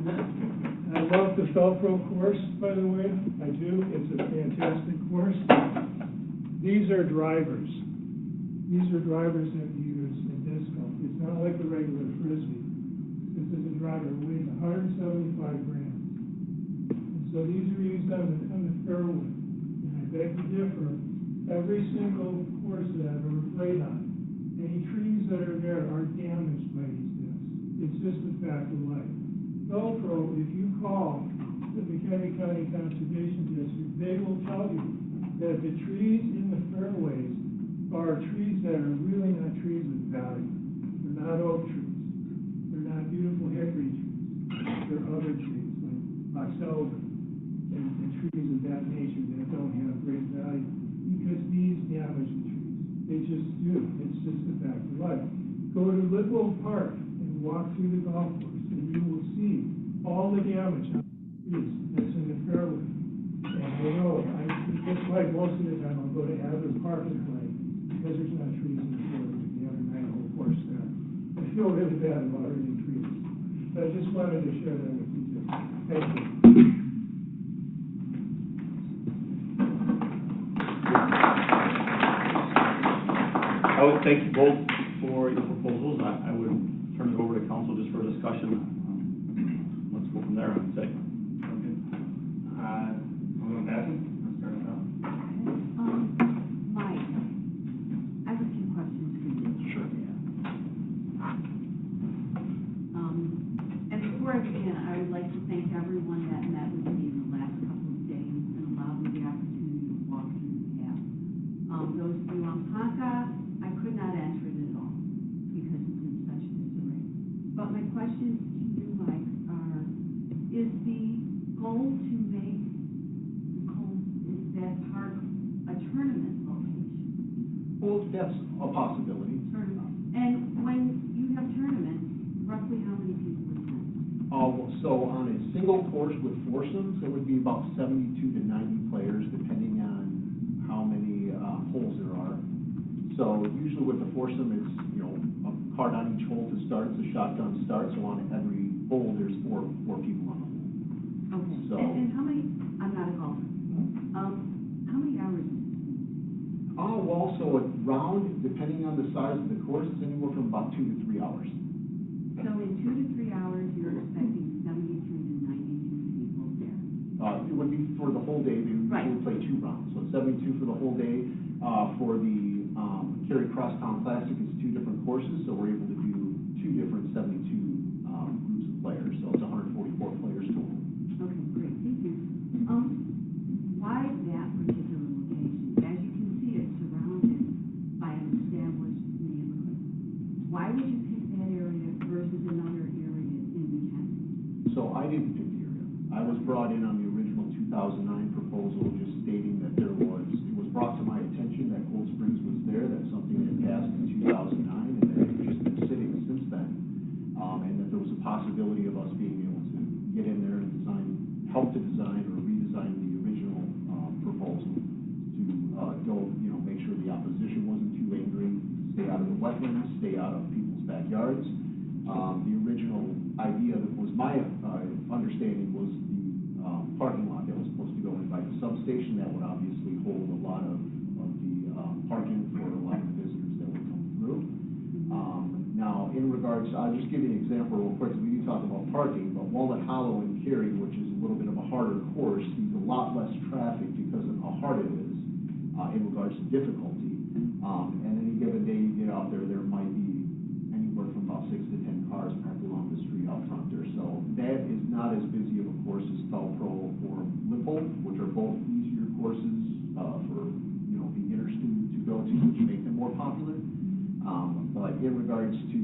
I love the Felpro course, by the way. I do. It's a fantastic course. These are drivers. These are drivers that we use in disc golf. It's not like the regular Frisbee. This is a driver that weighs 175 grams. And so these are used on the fairway. And I beg to differ, every single course that I've ever played on, any trees that are there are damaged by these discs. It's just a fact of life. Felpro, if you call the McHenry County Conservation District, they will tell you that the trees in the fairways are trees that are really not trees with value. They're not oak trees. They're not beautiful hickory trees. They're other trees like box elder and trees of that nature that don't have great value because these damage the trees. They just do. It's just a fact of life. Go to Little Park and walk through the golf course, and you will see all the damage on the trees that's in the fairway. And I know, just like most of the time, I'll go to Adler Park and play because there's not trees in the fairway. The other night, a whole course there. I feel really bad about hurting trees. But I just wanted to share that with you too. Thank you. I would thank you both for your proposals. I would turn it over to council just for discussion. Let's go from there, I would say. Okay. Alderman Batson, let's start us out. Mike, I have a few questions for you. Sure. And before I begin, I would like to thank everyone that met with me in the last couple of days and allowed me the opportunity to walk through the path. Those of you on Ponca, I could not answer it at all because it's in such disarray. But my questions to you, Mike, are, is the goal to make that park a tournament location? Well, that's a possibility. And when you have tournaments, roughly how many people attend? So on a single course with foursomes, it would be about 72 to 90 players, depending on how many holes there are. So usually with the foursome, it's, a card on each hole to start, it's a shotgun start, so on every hole, there's four people on the hole. Okay. So, And how many, I'm not a golfer, how many hours? well, so a round, depending on the size of the course, is anywhere from about 2 to 3 hours. So in 2 to 3 hours, you're expecting 73 to 92 people there? It would be for the whole day, we Right. would play 2 rounds, so 72 for the whole day. For the Cary Crosstown Classic, it's 2 different courses, so we're able to do 2 different 72 groups of players, so it's 144 players total. Okay, great, thank you. Why that particular location? As you can see, it's surrounded by an established neighborhood. Why would you pick that area versus another area in McHenry? So I didn't pick the area. I was brought in on the original 2009 proposal, just stating that it was brought to my attention that Cold Springs was there, that something had passed in 2009, and that it had just been sitting since then. And that there was a possibility of us being able to get in there and help to design or redesign the original proposal to go, make sure the opposition wasn't too angry, stay out of the wetlands, stay out of people's backyards. The original idea that was my understanding was the parking lot that was supposed to go in by the substation that would obviously hold a lot of the parking for a lot of the visitors that would come through. Now, in regards, I'll just give you an example real quick. We do talk about parking, but Walnut Hollow in Cary, which is a little bit of a harder course, sees a lot less traffic because of how hard it is, in regards to difficulty. And any given day you get out there, there might be anywhere from about 6 to 10 cars parked along the street out front there. So that is not as busy of a course as Felpro or Lipple, which are both easier courses, for, beginner students to go to, which make them more popular. But in regards to,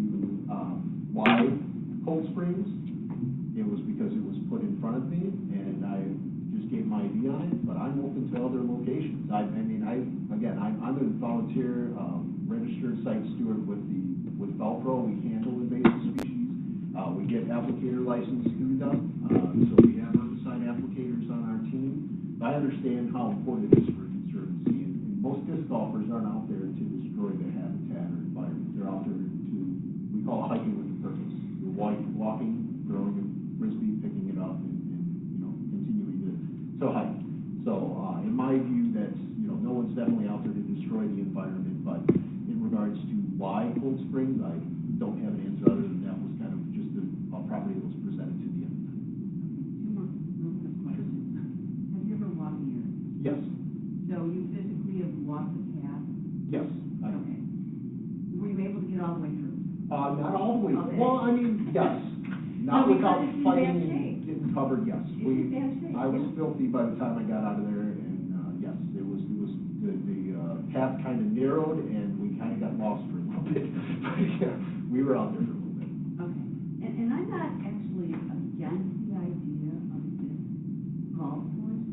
why Cold Springs, it was because it was put in front of me, and I just gave my idea on it, but I'm open to other locations. I'm a volunteer, registered site steward with Felpro. We handle invasive species. We get applicator license through them, so we have herbicide applicators on our team. But I understand how important it is for conservancy, and most disc golfers aren't out there to destroy their habitat or environment. They're out there to, we call it hiking with a purpose. You're walking, throwing a frisbee, picking it up, and continuing to hike. So, in my view, that's, no one's definitely out there to destroy the environment, but in regards to why Cold Springs, I don't have an answer other than that was kind of just a property that was presented to me. Two more real quick questions. Have you ever walked here? Yes, So you physically have walked the path? yes. Okay. Were you able to get all the way through? Not all the way, Okay. well, yes, not No, without because it's in fighting bad and shape. getting covered, yes. It's in bad shape, I was yeah. filthy by the time I got out of there, and, yes, the path kind of narrowed, and we kind of got lost for a little bit. Yeah, we were out there for a little bit. Okay. And I'm not actually against the idea of this golf course.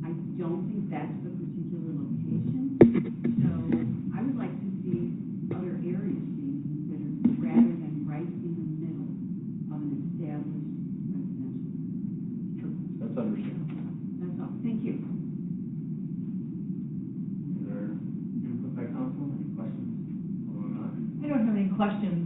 I don't think that's the particular location. So I would like to see other areas being considered rather than right in the middle of an established residential. Sure, that's understandable. That's all. Thank you. Any other input by council, any questions? Alderman Miller? I don't have any questions.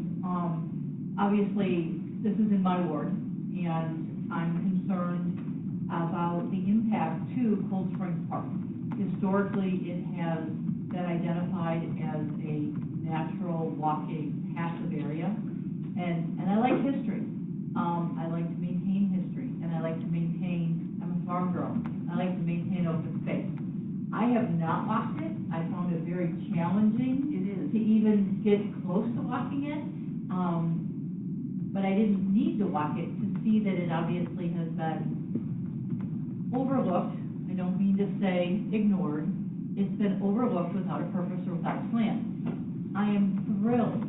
Obviously, this is in my ward, and I'm concerned about the impact to Cold Springs Park. Historically, it has been identified as a natural walking passive area, and I like history. I like to maintain history, and I like to maintain, I'm a farm girl, I like to maintain open space. I have not walked it. I found it very challenging. It is. To even get close to walking it. But I didn't need to walk it to see that it obviously has been overlooked. I don't mean to say ignored. It's been overlooked without a purpose or without a plan. I am thrilled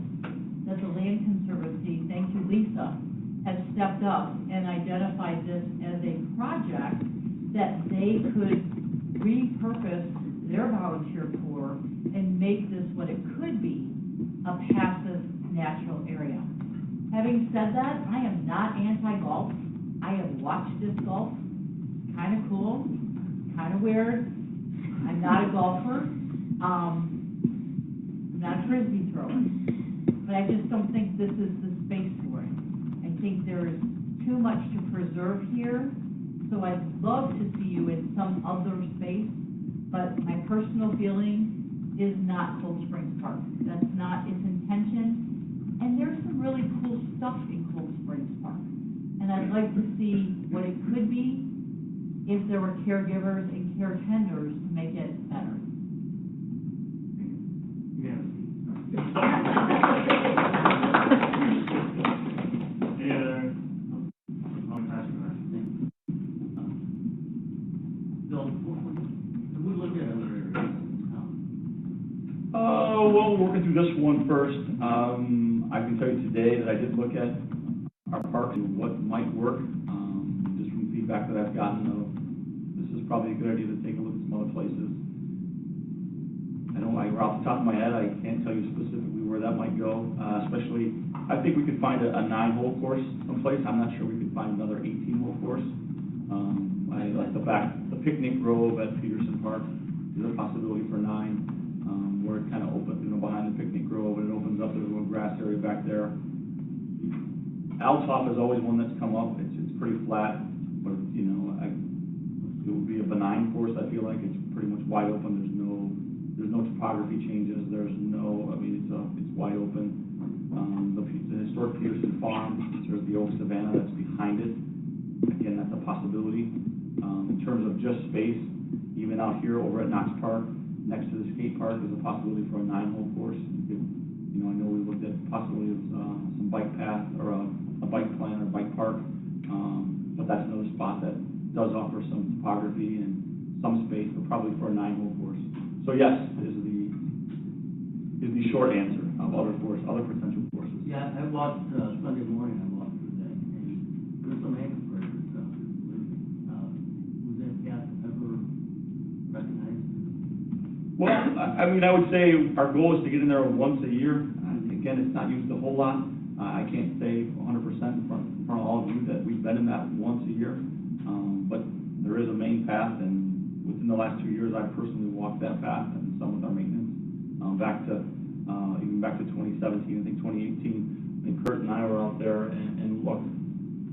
that the Land Conservancy, thank you, Lisa, has stepped up and identified this as a project that they could repurpose their volunteer corps and make this what it could be, a passive natural area. Having said that, I am not anti-golf. I have watched disc golf. Kind of cool, kind of weird. I'm not a golfer. I'm not a frisbee thrower. But I just don't think this is the space for it. I think there is too much to preserve here. So I'd love to see you in some other space, but my personal feeling is not Cold Springs Park. That's not its intention. And there's some really cool stuff in Cold Springs Park. And I'd like to see what it could be if there were caregivers and care tenders to make it better. You have a seat. Any other, Bill, have we looked at other areas in town? Well, working through this one first, I can tell you today that I did look at our park and what might work, just from feedback that I've gotten of, this is probably a good idea to take a look at some other places. I don't, off the top of my head, I can't tell you specifically where that might go, especially, I think we could find a 9-hole course someplace. I'm not sure we could find another 18-hole course. I like the picnic grove at Peterson Park is a possibility for 9. Where it kind of opens, behind the picnic grove, and it opens up, there's a little grass area back there. Altop is always one that's come up, it's pretty flat, but, it would be a benign course, I feel like, it's pretty much wide open, there's no There's no topography changes, there's no, I mean, it's wide open. The historic Peterson Farm, there's the oak savanna that's behind it. Again, that's a possibility. In terms of just space, even out here over at Knox Park, next to the skate park, is a possibility for a 9-hole course. I know we looked at possibility of some bike path or a bike plan or bike park, but that's another spot that does offer some topography and some space, but probably for a 9-hole course. So yes, is the short answer of other potential courses. Yeah, I walked, Sunday morning, I walked through that, and there's some ankle breakers out there. Was that path ever recognized? Well, I mean, I would say our goal is to get in there once a year. Again, it's not used a whole lot. I can't say 100% in front of all of you that we've been in that once a year. But there is a main path, and within the last 2 years, I've personally walked that path and some with our maintenance. Even back to 2017, I think 2018, I think Kurt and I were out there and walked,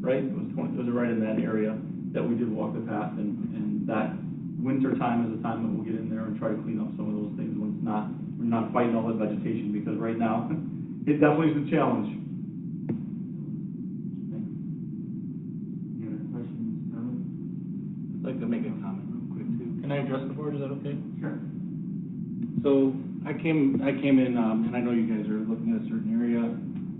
right? It was right in that area that we did walk the path, and that winter time is a time that we'll get in there and try to clean up some of those things when we're not fighting all the vegetation, because right now, it definitely is a challenge. Any other questions, comments? I'd like to make a comment real quick too. Can I address the board, is that okay? Sure. So I came in, and I know you guys are looking at a certain area,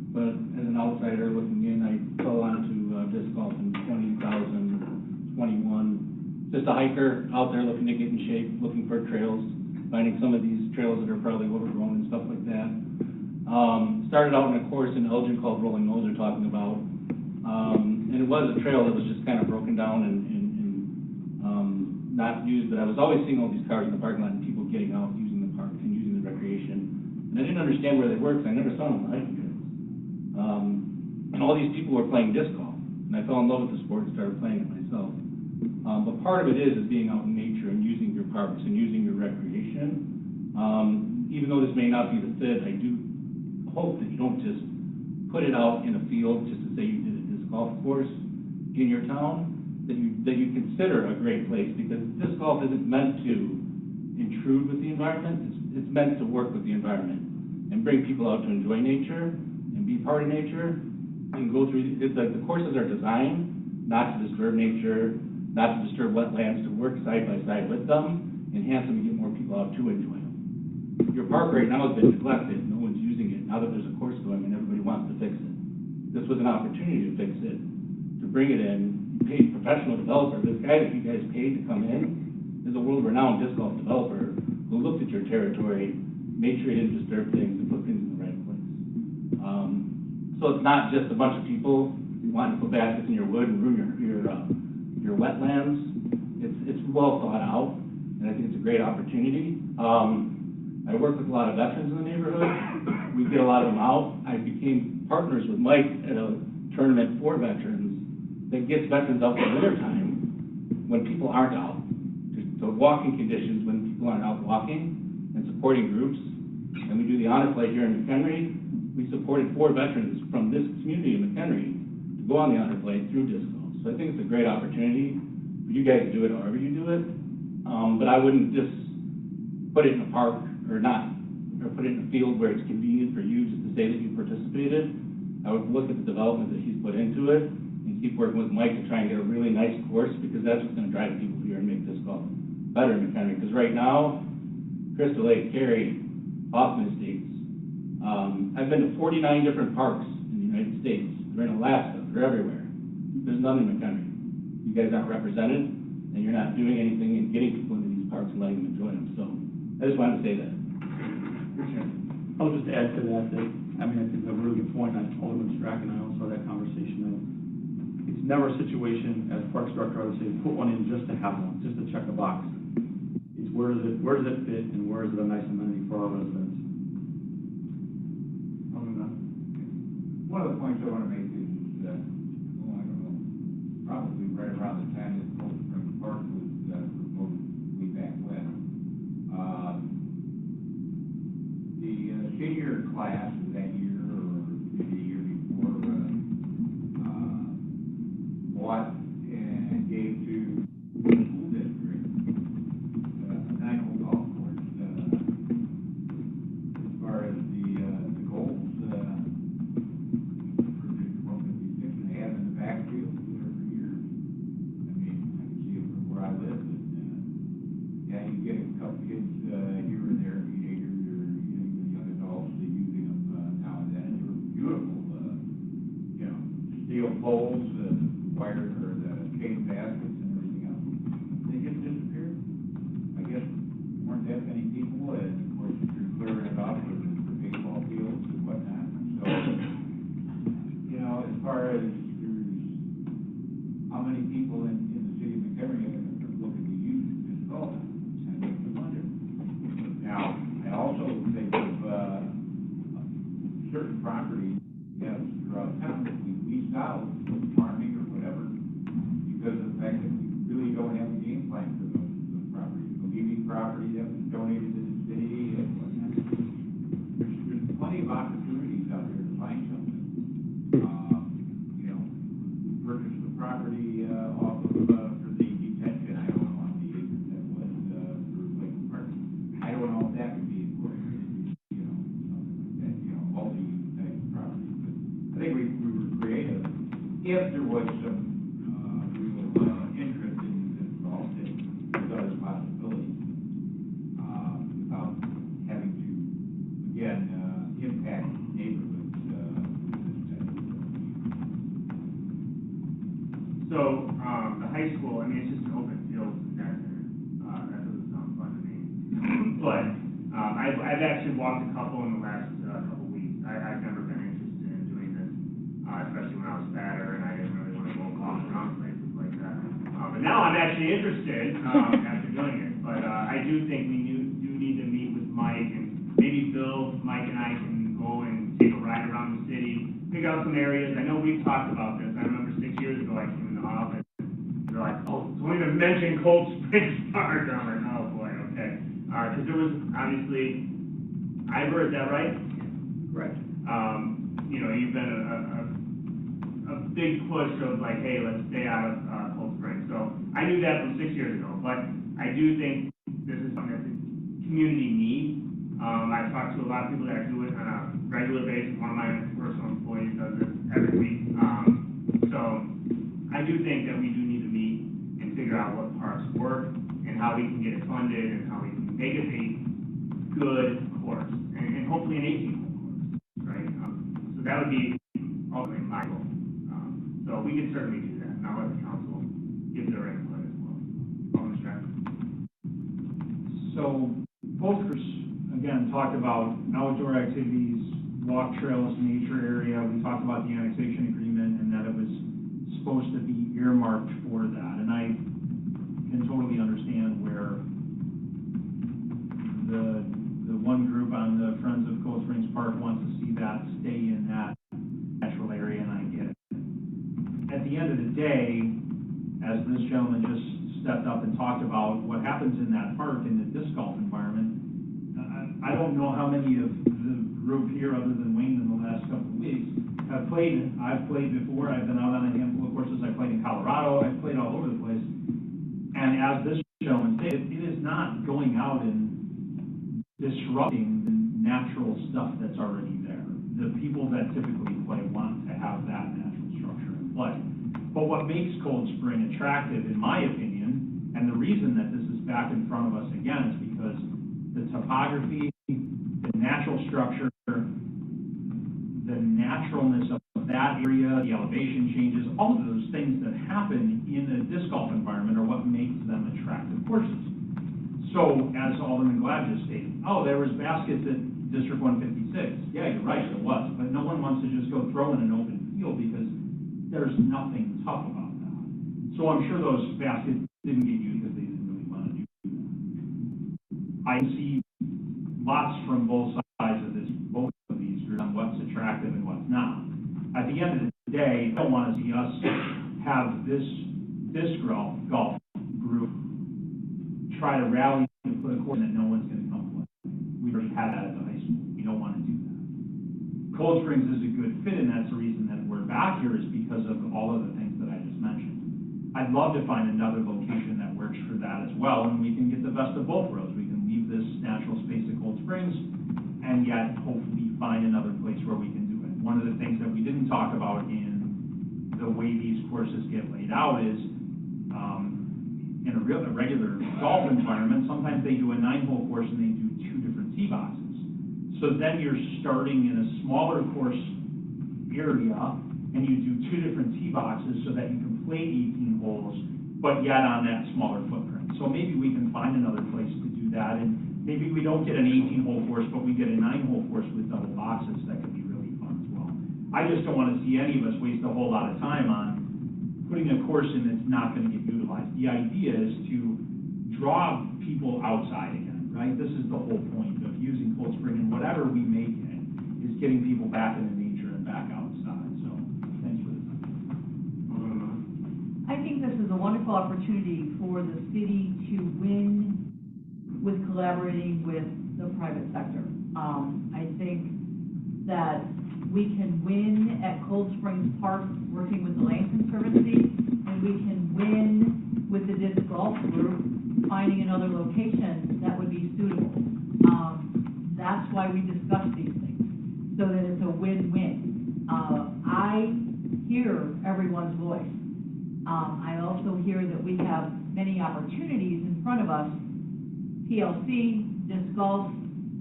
but as an outsider looking in, I fell onto disc golf in 2021. Just a hiker out there looking to get in shape, looking for trails, finding some of these trails that are probably overgrown and stuff like that. Started out in a course in Elgin called Rolling Nose they're talking about. And it was a trail that was just kind of broken down and not used, but I was always seeing all these cars in the parking lot and people getting out, using the park and using the recreation. And I didn't understand where they were because I never saw them on hiking trails. And all these people were playing disc golf. And I fell in love with the sport and started playing it myself. But part of it is being out in nature and using your parks and using your recreation. Even though this may not be the fit, I do hope that you don't just put it out in a field just to say you did a disc golf course in your town, that you consider a great place, because disc golf isn't meant to intrude with the environment. It's meant to work with the environment and bring people out to enjoy nature and be part of nature and go through. The courses are designed not to disturb nature, not to disturb wetlands, to work side by side with them, enhance them, and get more people out to enjoy them. Your park right now has been neglected. No one's using it. Now that there's a course going and everybody wants to fix it. This was an opportunity to fix it, to bring it in. You paid professional developer. This guy that you guys paid to come in is a world-renowned disc golf developer who looked at your territory, made sure he didn't disturb things, and put things in the right place. So it's not just a bunch of people wanting to put baskets in your wood and ruin your wetlands. It's well thought out, and I think it's a great opportunity. I work with a lot of veterans in the neighborhood. We get a lot of them out. I became partners with Mike at a tournament for veterans that gets veterans out in the wintertime when people aren't out. The walking conditions when people aren't out walking and supporting groups. And we do the honor flight here in McHenry. We supported 4 veterans from this community in McHenry to go on the honor flight through disc golf. So I think it's a great opportunity for you guys to do it however you do it. But I wouldn't just put it in a park or put it in a field where it's convenient for you just to say that you participated. I would look at the development that he's put into it and keep working with Mike to try and get a really nice course, because that's what's going to drive people here and make disc golf better in McHenry. Because right now, Crystal Lake, Cary, Hoffman Estates, I've been to 49 different parks in the United States. They're in Alaska. They're everywhere. There's none in McHenry. You guys aren't represented, and you're not doing anything in getting people into these parks and letting them enjoy them. So I just wanted to say that. I'll just add to that, I think a really good point on Alderman Strack and I also had that conversation of, it's never a situation, as Parks Director, I would say, put one in just to have one, just to check a box. It's where does it fit, and where is it a nice amenity for our residents? One of the points I want to make is that, well, I don't know, probably right around the time that Cold Spring Park was proposed way back when. The senior class of that year, or maybe the year before, bought and gave to the school district a 9-hole golf course. steel poles and wire, or the chain baskets and everything else. They just disappeared. I guess there weren't that many people, and of course, you're clearing it up with the baseball fields and whatnot. So, you know, as far as there's how many people in the city of McHenry are looking to use this golf, I make you wonder. Now, I also think of, certain properties, yes, throughout town, that we lease out, farming or whatever, because of the fact that we really don't have a game plan for those properties. The Levy property that was donated to the city and whatnot. There's plenty of opportunities out there to find something. You know, we purchased the property, off of, for the detention, I don't know how many acres that was, for Lake Park. I don't know if that could be incorporated, you know, something like that, you know, multi-type property. But I think we were creative. If there was some, real, interest in this golf, there's other possibilities, without having to, again, impact neighborhoods, with this type of So, the high school, I mean, it's just an open field there. That doesn't sound fun to me. But, I've actually walked a couple in the last, couple weeks. I've never been interested in doing this, especially when I was fatter and I didn't really want to go walk around places like that. But now I'm actually interested, after doing it. But, I do think we do need to meet with Mike, and maybe Bill, Mike and I can go and take a ride around the city, pick out some areas. I know we've talked about this. I remember 6 years ago, I came in the office, they're like, oh, don't even mention Cold Springs Park. I'm like, oh boy, okay. Because there was obviously, Ivor, is that right? Correct. You know, you've been a big push of like, hey, let's stay out of Cold Springs. So I knew that from 6 years ago, but I do think this is something that the community needs. I've talked to a lot of people that do it on a regular basis. One of my personal employees does it every week. So I do think that we do need to meet and figure out what parks work and how we can get it funded and how we can make it a good course and hopefully an 18-hole course, right? So that would be ultimately my goal. So we can certainly do that, and I'll let the council give their input as well. Alderman Stratton. So both groups, again, talked about outdoor activities, walk trails, nature area. We talked about the annexation agreement and that it was supposed to be earmarked for that. And I can totally understand where the one group on the Friends of Cold Springs Park wants to see that stay in that natural area, and I get it. At the end of the day, as this gentleman just stepped up and talked about what happens in that park in the disc golf environment, I don't know how many of the group here, other than Wayne in the last couple of weeks, have played. I've played before. I've been out on a handful of courses. I played in Colorado. I've played all over the place. And as this gentleman stated, it is not going out and disrupting the natural stuff that's already there. The people that typically play want to have that natural structure in play. But what makes Cold Spring attractive, in my opinion, and the reason that this is back in front of us again, is because the topography, the natural structure, the naturalness of that area, the elevation changes, all of those things that happen in a disc golf environment are what makes them attractive courses. So, as Alderman Glad just stated, oh, there was baskets at District 156. Yeah, you're right, there was. But no one wants to just go throw in an open field because there's nothing tough about that. So I'm sure those baskets didn't get used because they didn't really want to do that. I see lots from both sides of this, both of these groups on what's attractive and what's not. At the end of the day, I don't want to see us have this disc golf group try to rally and put a course that no one's going to come play. We already had that at the high school. We don't want to do that. Cold Springs is a good fit, and that's the reason that we're back here, is because of all of the things that I just mentioned. I'd love to find another location that works for that as well, and we can get the best of both worlds. We can leave this natural space at Cold Springs, and yet hopefully find another place where we can do it. One of the things that we didn't talk about in the way these courses get laid out is, in a regular golf environment, sometimes they do a 9-hole course and they do 2 different tee boxes. So then you're starting in a smaller course area and you do 2 different tee boxes so that you can play 18 holes, but yet on that smaller footprint. So maybe we can find another place to do that, and maybe we don't get an 18-hole course, but we get a 9-hole course with double boxes. That could be really fun as well. I just don't want to see any of us waste a whole lot of time on putting a course in that's not going to get utilized. The idea is to draw people outside again, right? This is the whole point of using Cold Spring, and whatever we make it, is getting people back into nature and back outside. So, thanks for the time. I think this is a wonderful opportunity for the city to win with collaborating with the private sector. I think that we can win at Cold Springs Park working with the Land Conservancy, and we can win with the disc golf group finding another location that would be suitable. That's why we discuss these things, so that it's a win-win. I hear everyone's voice. I also hear that we have many opportunities in front of us. PLC, disc golf,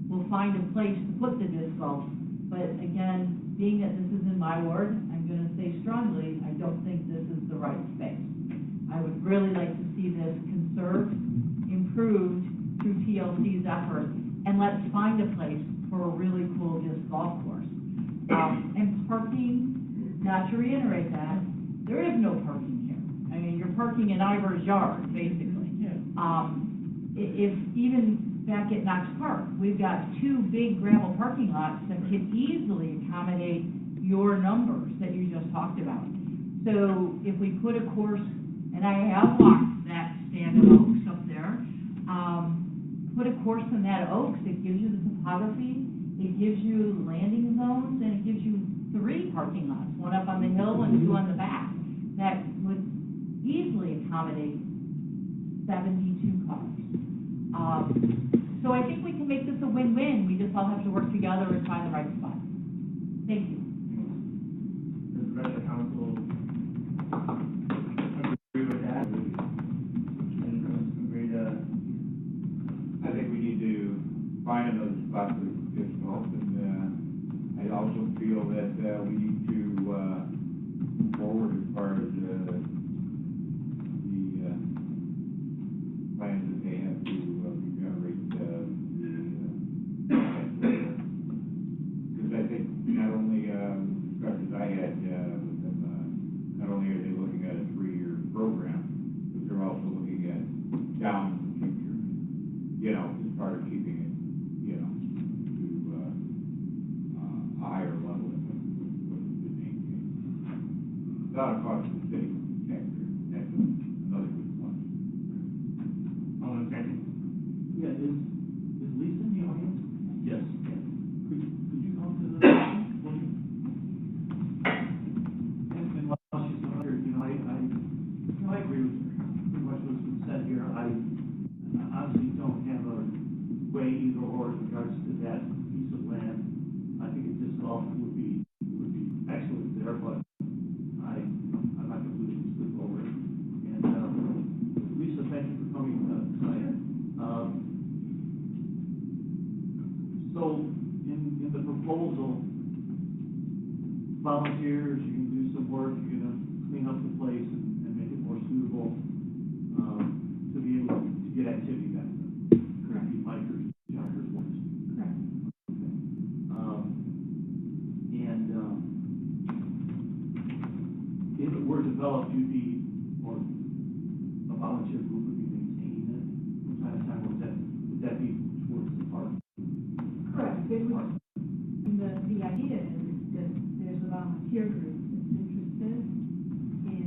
we'll find a place to put the disc golf. But again, being that this is in my ward, I'm going to say strongly, I don't think this is the right space. I would really like to see this conserved, improved through TLC's efforts, and let's find a place for a really cool disc golf course. And parking, not to reiterate that, there is no parking here. I mean, you're parking in Ivor's yard, basically. If even back at Knox Park, we've got 2 big gravel parking lots that could easily accommodate your numbers that you just talked about. So if we put a course, and I have walked that stand of oaks up there, put a course in that oaks, it gives you the topography, it gives you landing zones, and it gives you 3 parking lots, 1 up on the hill and 2 on the back, that would easily accommodate 72 cars. So I think we can make this a win-win. We just all have to work together and find the right spot. Thank you. Does the rest of the council agree with that? And agree to? I think we need to find another spot for disc golf, and I also feel that we need to move forward as far as the plans that they have to regenerate because I think not only discussions I had with them, not only are they looking at a 3-year program, but they're also looking at down in the future, as part of keeping it, to a higher level of what has been maintained. Without a cost to the city, taxpayer, that's another good point. Yeah, is Lisa in the audience? Yes. Could you come to the podium? And while she's not here, I agree with pretty much what's been said here. I honestly don't have a way either or in regards to that piece of land. I think it just all would be excellent there, but I'm not going to lose sleep over it. And Lisa, thank you for coming tonight. So in the proposal, volunteers, you can do some work, you're going to clean up the place and make it more suitable to be able to get activity back there. Correct. Be bikers, joggers, walkers. Correct. If it were developed, or a volunteer group would be maintaining it. What kind of time would that be towards the park? Correct. The idea is that there's a volunteer group that's interested in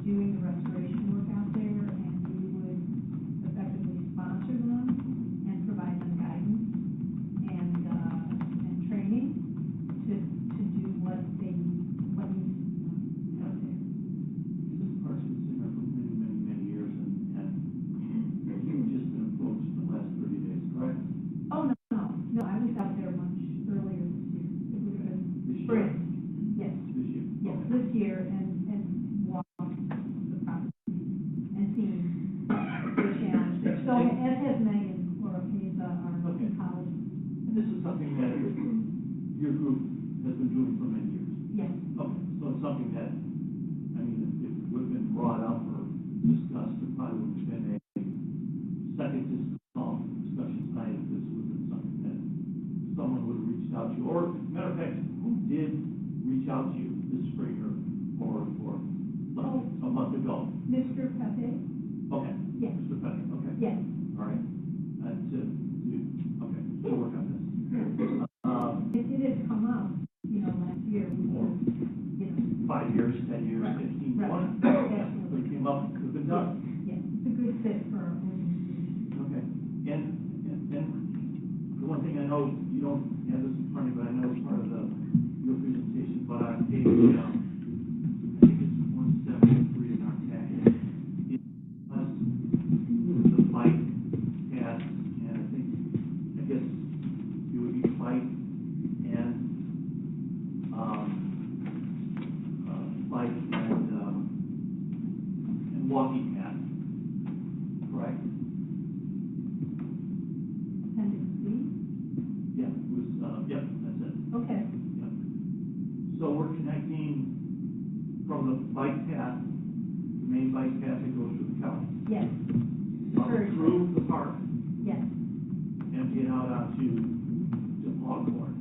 doing the restoration work out there, and we would effectively sponsor them and provide them guidance and training to do what needs out there. This park's been sitting there for many, many, many years, and you've just been approached in the last 30 days, correct? Oh, no, I was out there much earlier this year. It would have been spring. Yes. This year? Yes, this year, and walked the property and seen the challenge there. So, as has Megan Oropesa, our local college. And this is something that your group has been doing for many years? Yes. Okay, so something that, I mean, if it would have been brought up or discussed, it probably would have been a second discussion tonight, if this would have been something that someone would have reached out to you, or, matter of fact, who did reach out to you this spring or like, a month ago? Mr. Pepe? Okay. Yes. Mr. Petty, okay. Yes. All right. Okay, we'll work on this. It had come up, last year, we were, 5 years, 10 years, 15, 20. Absolutely. It came up, could have been done. Yes, it's a good fit for our organization. Okay. And the one thing I know, you don't have this in front of you, but I know it's part of your presentation, but on page, I think it's 173 in our packet. It was the bike path, and I guess it would be bike and, bike and walking path, correct? Appendix B? Yeah, it was, yep, that's it. Okay. Yep. So we're connecting from the bike path, the main bike path that goes through the county, Yes. up through the park, Yes, and get out onto Foghorn.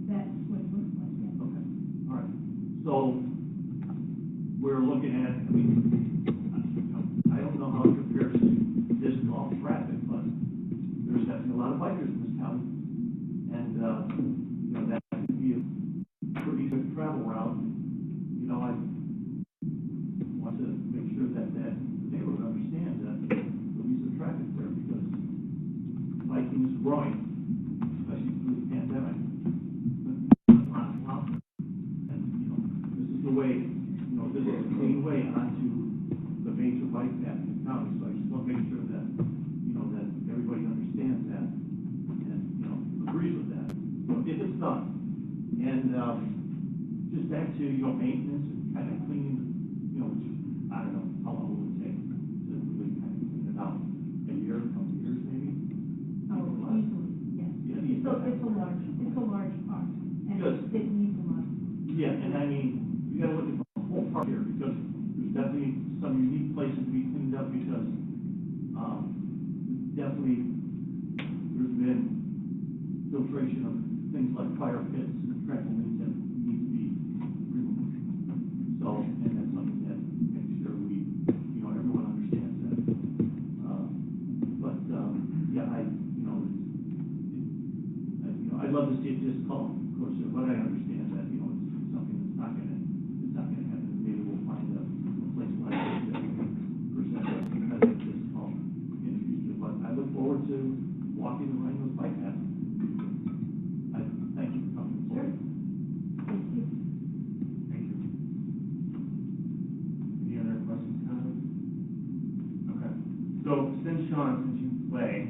that's what it looks like, yes. Okay, all right. So we're looking at, I mean, I don't know how it compares to disc golf traffic, but there's definitely a lot of bikers in this town. And, that could be a pretty good travel route. I want to make sure that the neighborhood understands that there'll be some traffic there because biking is growing, especially through the pandemic. And, this is the way, this is a clean way onto the major bike path in the county. So I just want to make sure that, that everybody understands that and, agrees with that. If it's done. And, just back to, maintenance and kind of cleaning, which, I don't know how long it would take to really kind of clean it out. A year, a couple of years maybe? Oh, easily, yes. Yeah, It's a large park, and Good. it needs a lot. Yeah, and I mean, you gotta look at the whole park here, because there's definitely some unique places to be cleaned up, because, definitely, there's been filtration of things like fire pits and trampolines that need to be removed. So, and that's something that makes sure we, everyone understands that. Yeah, I'd love to see it just called, of course, but I understand that, it's something that's not gonna happen. Maybe we'll find a place like this that we can present as competitive just called in the future. But I look forward to walking and riding those bike paths. I thank you for coming forward. Thank you. Thank you. Any other questions, comments? Okay. So since you play,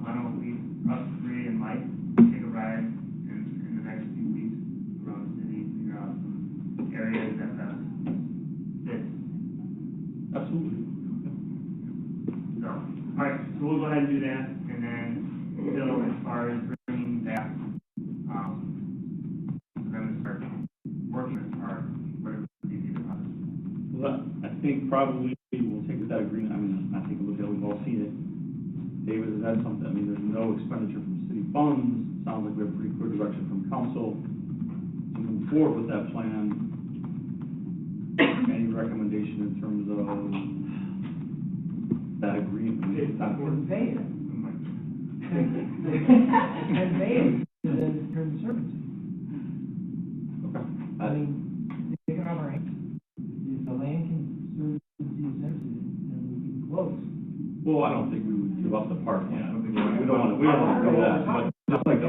why don't we, us three and Mike, take a ride in the next few weeks around the city, figure out some areas that best fit. Absolutely. So, all right, so we'll go ahead and do that, and then, Bill, as far as bringing back, for them to start working as hard, whatever the easier process. Well, I think probably we'll take that agreement, I take a look at it, we've all seen it. David has had something, there's no expenditure from city funds, sounds like we have pretty clear direction from council to move forward with that plan. Any recommendation in terms of that agreement? Convey it. Convey it to the Conservancy. Okay. Take it out of our hands. If the land Conservancy is interested, then we can close. Well, I don't think we would give up the park. Yeah, I don't think we don't want to do that, but just like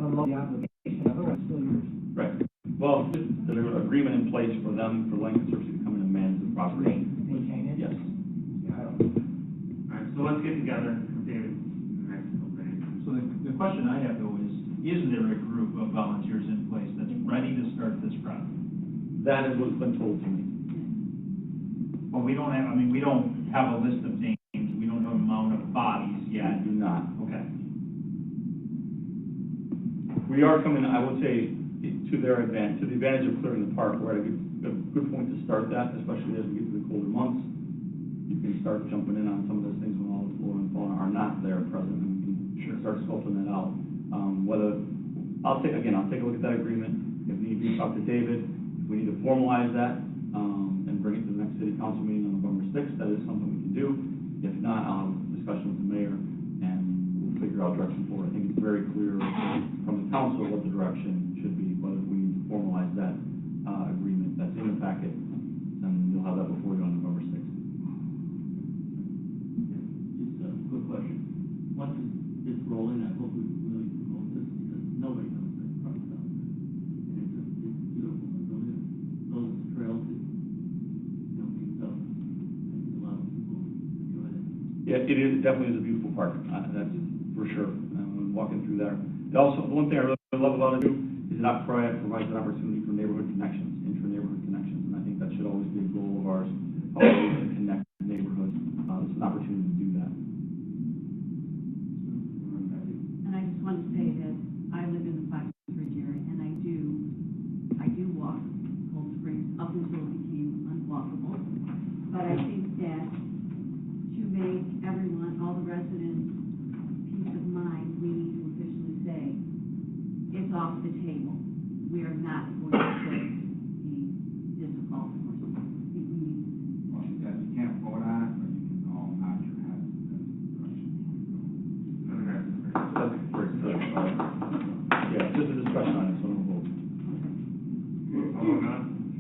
Unlock the obligation, otherwise it's still yours. right. Well, there's an agreement in place for them, for land conservancy to come in and manage the property. Maintain it? Yes. Yeah, I don't. All right, so let's get together with David in the next couple days. So the question I have though is there a group of volunteers in place that's ready to start this project? That is what's been told to me. Well, we don't have a list of names, we don't know the amount of bodies yet. Do not. Okay. We are coming, I would say, to their advantage, to the advantage of clearing the park. We're at a good point to start that, especially as we get to the colder months. You can start jumping in on some of those things when all the flora and fauna are not there present, and we can start scoping that out. I'll take a look at that agreement. If need be, talk to David. If we need to formalize that, and bring it to the next city council meeting on November 6th, that is something we can do. If not, I'll have a discussion with the mayor, and we'll figure out direction forward. I think it's very clear from the council what the direction should be, whether we need to formalize that, agreement that's in the packet, then you'll have that before you on November 6th. Just a quick question. Once it's rolling, I hope we really promote this because nobody knows that park down there. And it's beautiful. Those trails, being built, I think a lot of people enjoy it. Yeah, it is, definitely is a beautiful park, that's for sure, walking through there. Also, the one thing I really love about it too, is it provides an opportunity for neighborhood connections, intra-neighborhood connections, and I think that should always be a goal of ours, how we can connect neighborhoods. It's an opportunity to do that. And I just want to say that I live in the Fox Ridge area, and I do walk Cold Springs up until it became unwalkable. But I think that to make everyone, all the residents, peace of mind, we need to officially say, it's off the table. We are not going to put the disc golf course. I think we need to. Well, you can't vote on it, but you can all nod your head. That's the direction. Yeah, just a discussion on it, so no vote.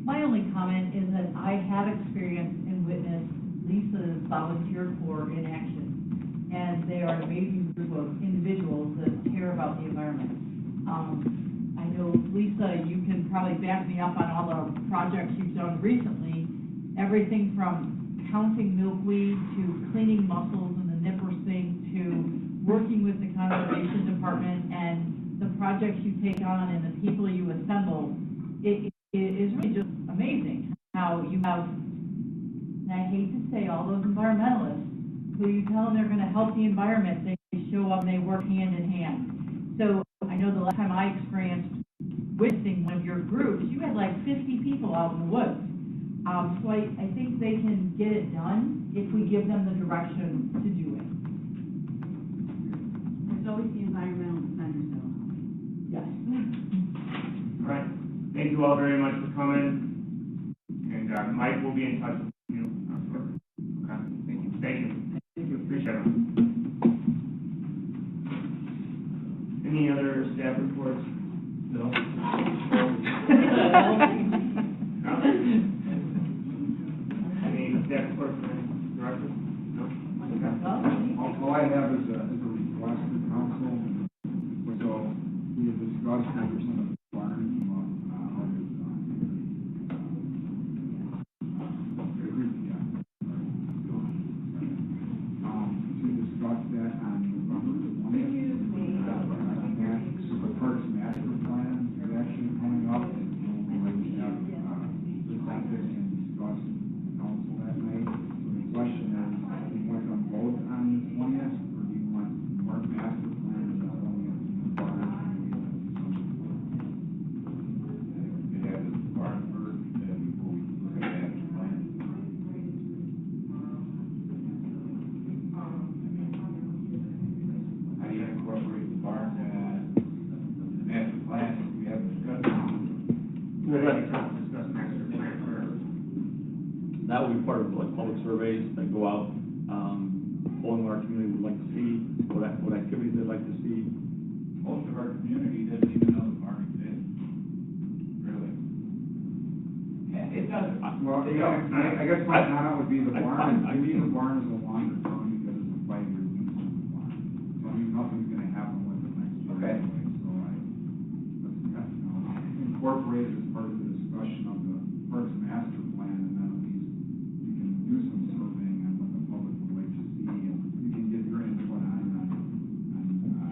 My only comment is that I have experienced and witnessed Lisa's volunteer corps in action. And they are an amazing group of individuals that care about the environment. I know, Lisa, you can probably back me up on all the projects you've done recently. Everything from counting milkweed to cleaning mussels in the nipper sink to working with the conservation department and the projects you take on and the people you assemble. It is really just amazing how you have, and I hate to say all those environmentalists, who you tell them they're going to help the environment, they show up and they work hand in hand. So I know the last time I experienced witnessing one of your groups, you had like 50 people out in the woods. So I think they can get it done if we give them the direction to do it. There's always the environmental defenders though. Yes. All right, thank you all very much for coming, and Mike will be in touch with you. Okay, thank you. Thank you, appreciate it. Any other staff reports? No? No? Any staff reports from the director? No? Okay. All I have is a request to council. So we have discussed Anderson Barn, to discuss that on November 20th. The Parks Master Plan is actually coming up, and we'll have presented and discussed in council that night. So the question is, do you want them both on the 20th, or do you want the Park Master Plan and not only at the barn? It has the barn first, then before we look at that plan. How do you incorporate the barn, the master plan, we haven't discussed it? We'll let the council discuss master plan first. That will be part of like public surveys that go out, polling what our community would like to see, what activities they'd like to see. Most of our community doesn't even know the barn exists, really. Yeah, it does. Well, I guess my comment would be the barn, I believe the barn is a longer term because it's a 5-year lease on the barn. So I mean, nothing's gonna happen with it next year. Okay. Anyway, so let's incorporate it as part of the discussion of the Parks Master Plan, and then at least we can do some surveying on what the public would like to see, and you can get your input on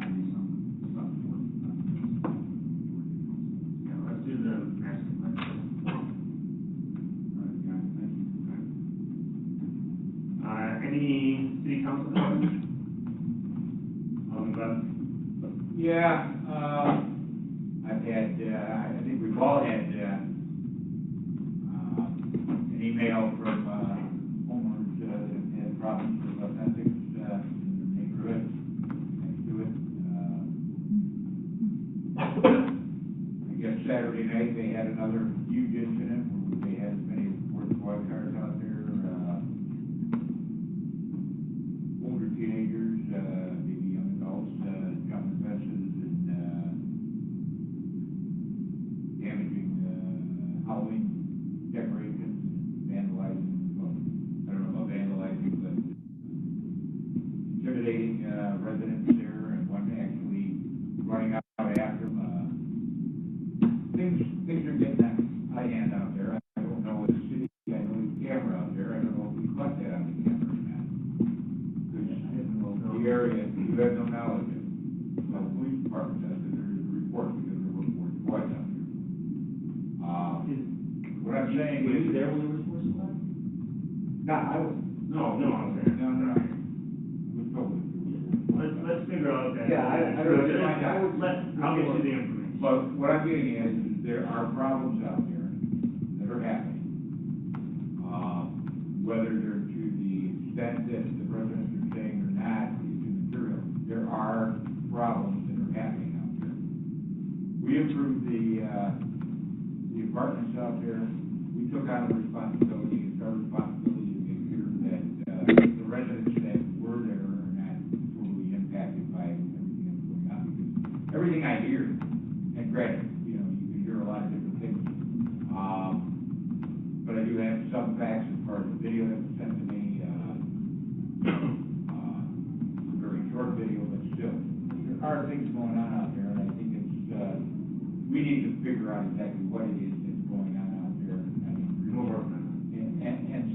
maybe some stuff for it. Yeah, let's do the master plan. All right, guys, thank you. Any city council comments? Yeah, I've had, I think we've email from, homeowners, that had problems with authentics, in their neighborhood, next to it. I guess Saturday night, they had another huge incident where they had as many as 4 cars out there, older teenagers, maybe young adults, jumping fences and, damaging, Halloween decorations, vandalizing, well, I don't know about vandalizing, but intimidating, residents there, and one actually running out after them. Things are getting out of hand out there. I don't know what the city, I know there's a camera out there, I don't know if we caught that on the camera or not. The area, you have no knowledge of, well, the police department does, and there's a report because they're looking for twice out there. What I'm saying is. Were you there when there was more supply? No, I was. No, I'm saying. No. I was told that there was. Let's figure out that. Yeah, I would find out. I'll get you the information. But what I'm getting is, there are problems out there that are happening. Whether they're to the extent that the residents are saying or not is immaterial. There are problems that are happening out there. We improved the apartments out there. We took on the responsibility. It's our responsibility to make sure that the residents that were there are not totally impacted by everything that's going on. Because everything I hear, and granted, you know, you can hear a lot of different things. But I do have some facts as far as the video that was sent to me. It's a very short video, but still, there are things going on out there, and I think it's, we need to figure out exactly what it is that's going on out there. And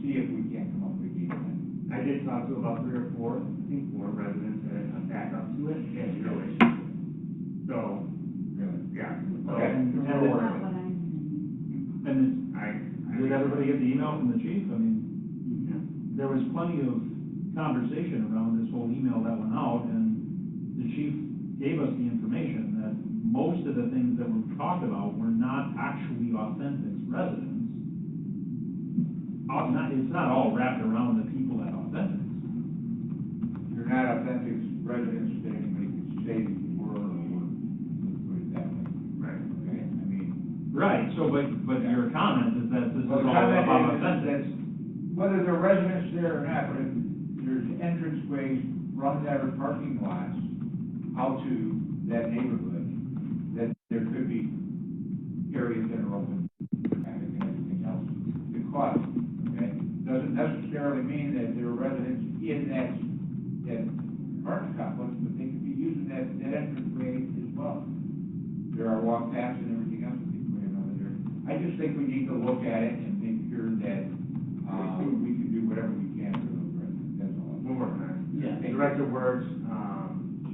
see if we can't come up with a game plan. I did talk to about 3 or 4, I think 4 residents that have backed up to it, and zero issues. So, Really? yeah. So, Okay. That's not what I'm hearing. And I did everybody get the email from the chief? I mean, there was plenty of conversation around this whole email that went out, and the chief gave us the information that most of the things that were talked about were not actually Authentics residents. It's not all wrapped around the people at Authentics. You're not authentic residents that anybody could say that you were, or put it that way. Right. Okay, I mean. Right, so, but your comment is that this is Well, all the comment about is Authentics. whether they're residents there or not, but if there's entrance ways from their parking lots out to that neighborhood, that there could be areas that are open for traffic and everything else to cause, okay? Doesn't necessarily mean that there are residents in that apartment complex, but they could be using that entrance way as well. There are walk paths and everything else that they put in over there. I just think we need to look at it and make sure that, we can do whatever we can for those residents, that's all. We'll work on it. Yeah. Director Works,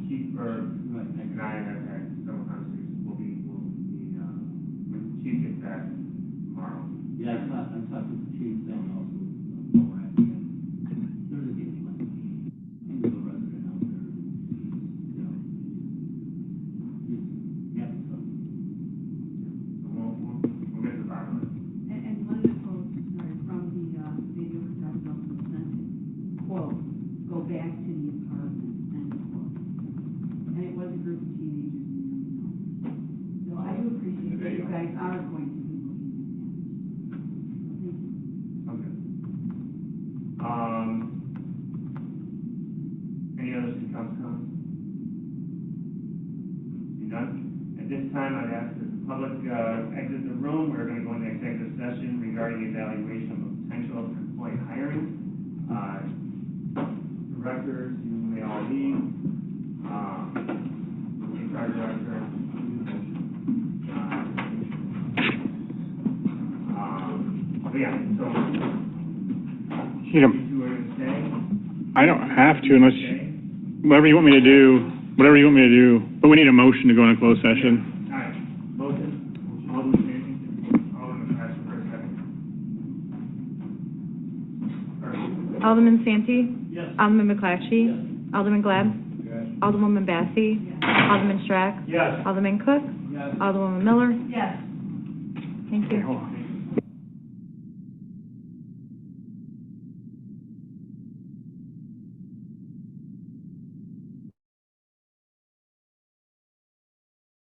Chief Berg, and I have had several conversations. We'll be, when the chief gets back tomorrow. Yeah, I talked to the chief then also, over at the, there's a game plan. He's a resident out there, you know, he's happy to come. We'll get to the bottom of it. And one of the quotes, sorry, from the video that was also sent, quote, go back to the apartment, end quote. And it was a group of teenagers and young adults. So I do appreciate that you guys are going to be looking at that. So thank you. Okay. Any other city council comments? You done? At this time, I'd ask that the public, exit the room. We're gonna go into executive session regarding evaluation of potential employee hiring. Directors, you may all leave. HR director. Yeah, so. You know, You were gonna say? I don't have to unless, Okay. whatever you want me to do, but we need a motion to go into closed session. All right, motion, Alderman Sandy, Alderman McClatchy, for a second. Alderman Santee? Yes. Alderman McClatchy? Alderman Glad? Yes. Alderwoman Massey? Alderman Strack? Yes. Alderman Cook? Yes. Alderwoman Miller? Yes. Thank you. Hold on.